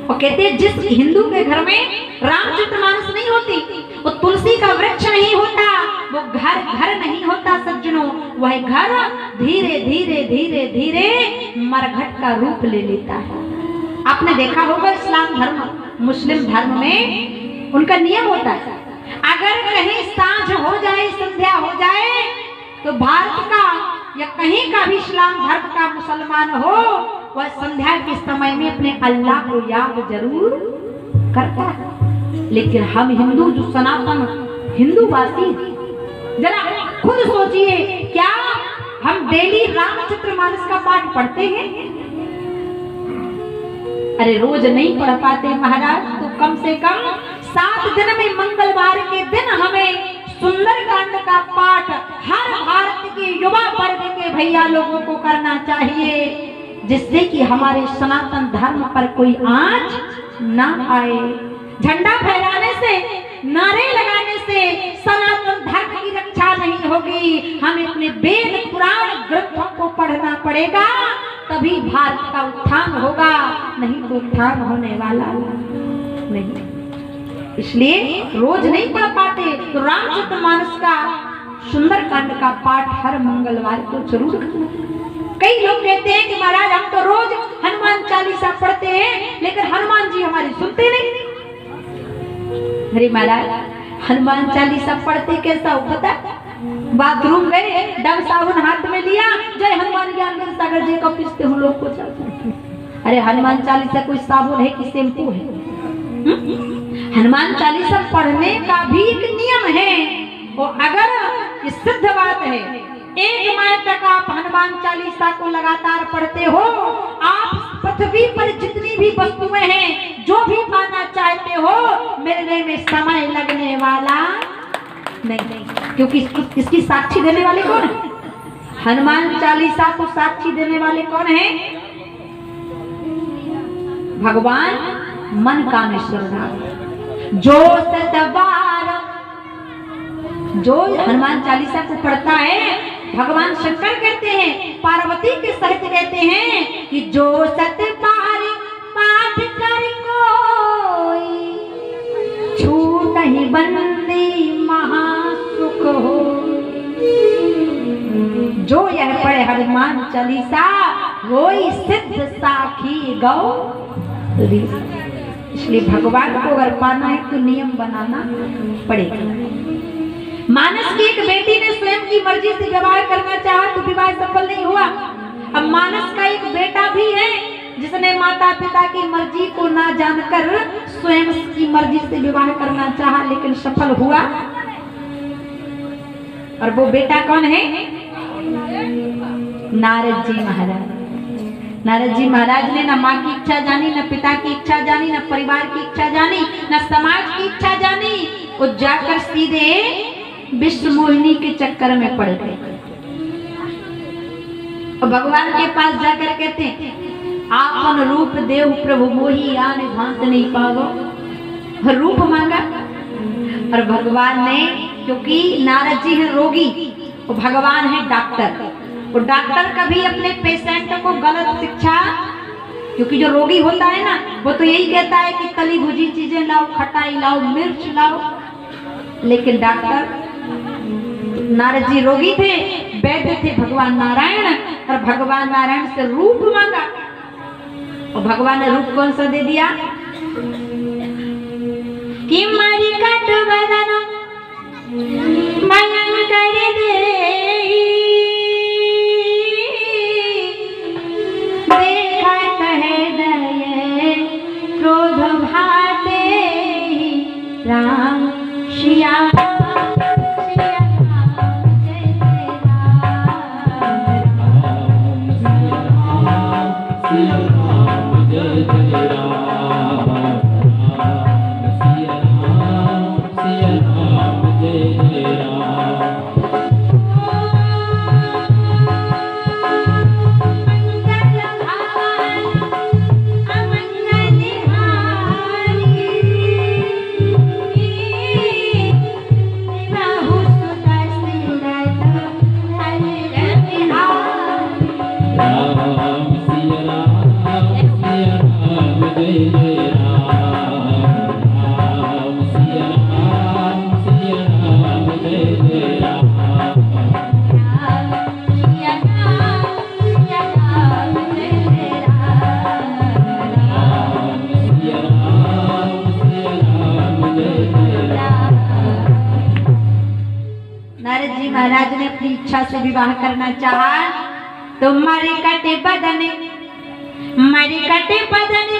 और कहते हैं जिस हिंदू के घर में रामचरितमानस नहीं होती, वो तुलसी का वृक्ष नहीं होता, वो घर घर नहीं होता सज्जनों, वह घर धीरे धीरे धीरे धीरे मरघट का रूप ले लेता है। आपने देखा होगा इस्लाम धर्म, मुस्लिम धर्म में उनका नियम होता है, अगर कहीं सांझ हो जाए, संध्या हो जाए, तो भारत का या कहीं का भी इस्लाम धर्म का मुसलमान हो, वह संध्या के समय में अपने अल्लाह को याद जरूर करता है। लेकिन हम हिंदू जो सनातन हिंदूवासी, जरा खुद सोचिए, क्या हम डेली रामचरितमानस का पाठ पढ़ते हैं? अरे रोज नहीं पढ़ पाते महाराज, तो कम से कम 7 दिन में मंगलवार के दिन हमें सुंदरकांड का पाठ हर भारत के युवा वर्ग के भैया लोगों को करना चाहिए, जिससे कि हमारे सनातन धर्म पर कोई आंच ना आए। झंडा फहराने से, नारे लगाने से सनातन धर्म की रक्षा नहीं होगी। हमें अपने वेद पुराण ग्रंथों को पढ़ना पड़ेगा, तभी भारत का उत्थान होगा, नहीं तो उत्थान होने वाला नहीं। इसलिए रोज नहीं पढ़ पाते तो रामचरितमानस का सुंदरकांड का पाठ हर मंगलवार को जरूर करना। कई लोग कहते हैं कि महाराज हम तो रोज हनुमान चालीसा पढ़ते हैं, लेकिन हनुमान जी हमारी सुनते नहीं। अरे महाराज, हनुमान चालीसा पढ़ते कैसा हो पता? बाथरूम गए, डब साबुन हाथ में लिया, जय हनुमान ज्ञान सागर जी को पीसते हूँ लोग को चलते। अरे हनुमान चालीसा कोई साबुन है कि शैम्पू है? हनुमान चालीसा पढ़ने का भी एक नियम है, और अगर ये सिद्ध बात है, 1 माह तक आप हनुमान चालीसा को लगातार पढ़ते हो, आप पृथ्वी पर जितनी भी वस्तुएं हैं, जो भी पाना चाहते हो, मिलने में समय लगने वाला नहीं। क्योंकि इसकी साक्षी देने वाले कौन है? हनुमान चालीसा को साक्षी देने वाले कौन हैं? भगवान मन कामेश्वर नाथ। जो सतबार, जो हनुमान चालीसा को पढ़ता है, भगवान शंकर कहते हैं, पार्वती के सहित कहते हैं कि जो सतबार पाठ कर कोई, छूट ही बंदी महासुख हो। जो यह पढ़े हनुमान चालीसा, वही सिद्ध साखी गौरी। इसलिए भगवान को अगर पाना है तो नियम बनाना पड़ेगा। मानस की एक बेटी ने स्वयं की मर्जी से विवाह करना चाहा तो विवाह सफल नहीं हुआ। अब मानस का एक बेटा भी है जिसने माता पिता की मर्जी को ना जानकर स्वयं की मर्जी से विवाह करना चाहा, लेकिन सफल हुआ। और वो बेटा कौन है? नारद जी महाराज। नारद जी महाराज ने न माँ की इच्छा जानी, न पिता की इच्छा जानी, न परिवार की इच्छा जानी, न समाज की इच्छा जानी। वो जाकर सीधे विश्व मोहिनी के चक्कर में पड़ गए। और भगवान के पास जाकर कहते हैं, आपन रूप देव प्रभु मोही आने भांत नहीं पावो। रूप मांगा और भगवान ने, क्योंकि नारद जी है रोगी और भगवान है डॉक्टर, और डॉक्टर कभी अपने पेशेंट को गलत शिक्षा, क्योंकि जो रोगी होता है ना, वो तो यही कहता है कि तली भुजी चीजें लाओ, खटाई लाओ, मिर्च लाओ। लेकिन डॉक्टर, नारद जी रोगी थे, वैद्य थे भगवान नारायण, और भगवान नारायण से रूप मांगा और भगवान ने रूप कौन सा दे दिया कि मारी काट बदन मयन कर दे, देखत हृदय क्रोध भाते राम श्रिया। नारद जी महाराज ने अपनी इच्छा से विवाह करना चाहा तो मरे कटे बदन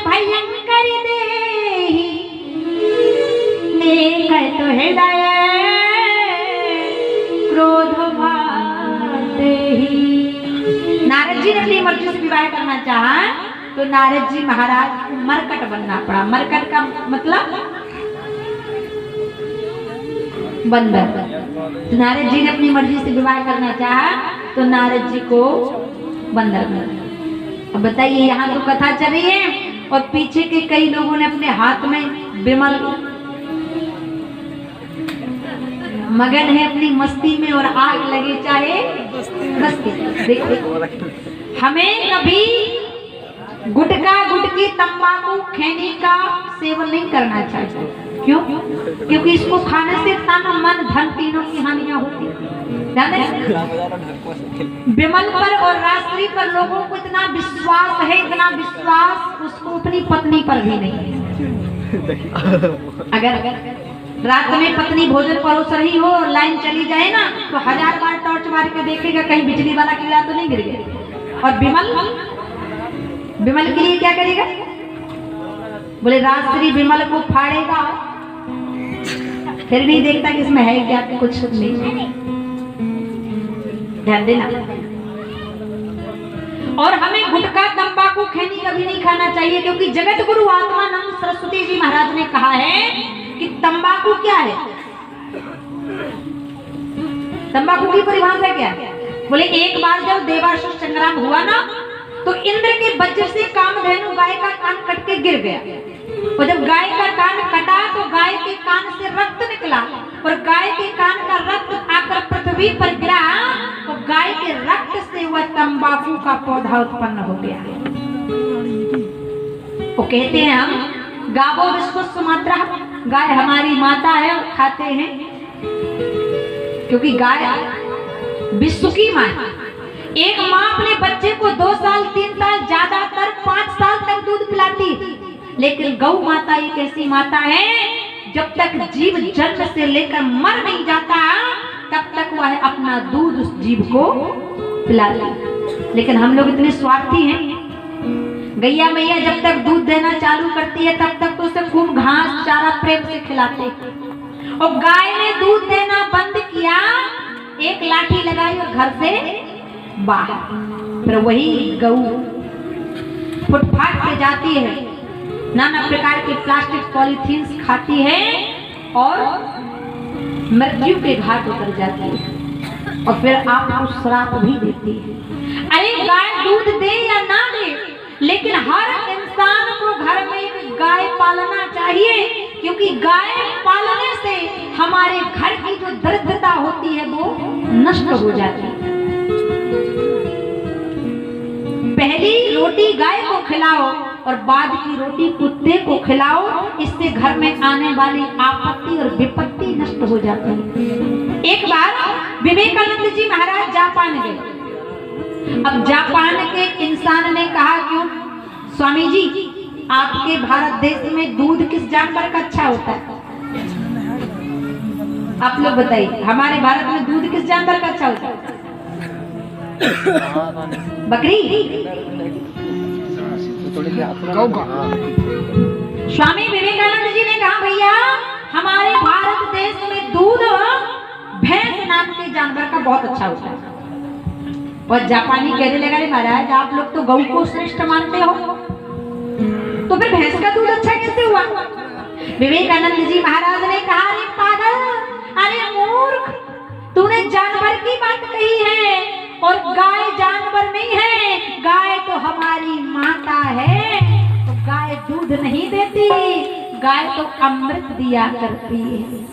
भयंकर देहि, देखत तो हृदय क्रोध भातेहि। नारद जी ने अपनी मर्जी से विवाह करना चाहा तो नारद जी महाराज को मरकट बनना पड़ा। मरकट का मतलब बंदर। नारद जी ने अपनी मर्जी से विवाह करना चाहा तो नारद जी को बंदर बना। अब बताइए, यहाँ तो कथा चल रही है और पीछे के कई लोगों ने अपने हाथ में विमल, मगन है अपनी मस्ती में और आग लगे चाहे मस्ती। देखिए, हमें कभी गुटखा, गुटकी, तंबाकू, खैनी का सेवन नहीं करना चाहिए। क्यों? क्योंकि इसको खाने से तन, मन, धन तीनों की हानियां होती है। विमल पर और रात्रि पर लोगों को इतना विश्वास है, इतना विश्वास उसको अपनी पत्नी पर भी नहीं है। अगर रात में पत्नी भोजन परोस रही हो और लाइन चली जाए ना तो 1000 बार टॉर्च मार के देखेगा कहीं बिजली वाला कीड़ा तो नहीं गिर गया। और विमल के लिए क्या करेगा? बोले रात्रि विमल को फाड़ेगा, फिर नहीं देखता कि इसमें है क्या, कुछ नहीं। ध्यान देना। और हमें गुटखा, तंबाकू, खैनी कभी नहीं खाना चाहिए, क्योंकि जगत गुरु आत्मानंद सरस्वती जी महाराज ने कहा है कि तंबाकू क्या है। तंबाकू की परिभाषा क्या है? बोले एक बार जब देवासुर संग्राम हुआ ना, तो इंद्र के वज्र से कामधेनु गाय का कान कट के गिर गया। और जब गाय का कान कटा तो गाय के कान से रक्त निकला, और गाय के कान का रक्त आकर पृथ्वी पर गिरा, और गाय के रक्त से वह तंबाकू का पौधा उत्पन्न हो गया। वो कहते हैं हम गावो विश्व सुमात्रा, गाय हमारी माता है और खाते हैं, क्योंकि गाय विश्व की मां। एक माँ अपने बच्चे को 2 साल 3 साल ज्यादातर 5 साल तक दूध पिलाती, लेकिन गौ माता एक ऐसी माता है जब तक जीव जन्म से लेकर मर नहीं जाता तब तक वह अपना दूध उस जीव को पिलाती। लेकिन हम लोग इतने स्वार्थी हैं, गैया मैया जब तक दूध देना चालू करती है तब तक तो उसे खूब घास चारा प्रेम से खिलाते, और गाय ने दूध देना बंद किया, एक लाठी लगाई और घर से बाहर। फिर वही गऊ फुटपाथ पे जाती है, नाना प्रकार के प्लास्टिक पॉलीथीन्स खाती है और मृत्यु के घाट उतर जाती है, और फिर आपको श्राप भी देती है। अरे गाय दूध दे या ना दे, लेकिन हर इंसान को घर में एक गाय पालना चाहिए, क्योंकि गाय पालने से हमारे घर की जो दरिद्रता होती है वो नष्ट हो जाती है। पहली रोटी गाय को खिलाओ और बाद की रोटी कुत्ते को खिलाओ, इससे घर में आने वाली आपत्ति और विपत्ति नष्ट हो जाती है। एक बार विवेकानंद जी महाराज जापान गए। अब जापान के इंसान ने कहा, क्यों स्वामी जी आपके भारत देश में दूध किस जानवर का अच्छा होता है? आप लोग बताइए, हमारे भारत में दूध किस जानवर का अच्छा होता है? बकरी? स्वामी विवेकानंद जी ने कहा भैया हमारे भारत देश में दूध भैंस नाम के जानवर का बहुत अच्छा होता है। और जापानी कहने लगा, रे महाराज आप लोग तो गऊ को श्रेष्ठ मानते हो, तो फिर भैंस का दूध अच्छा कैसे हुआ? विवेकानंद जी महाराज ने कहा, अरे पागल, अरे मूर्ख, तूने जानवर की बात कही है, और गाय जानवर नहीं है, गाय तो हमारी माता है। तो गाय दूध नहीं देती, गाय तो अमृत दिया करती है।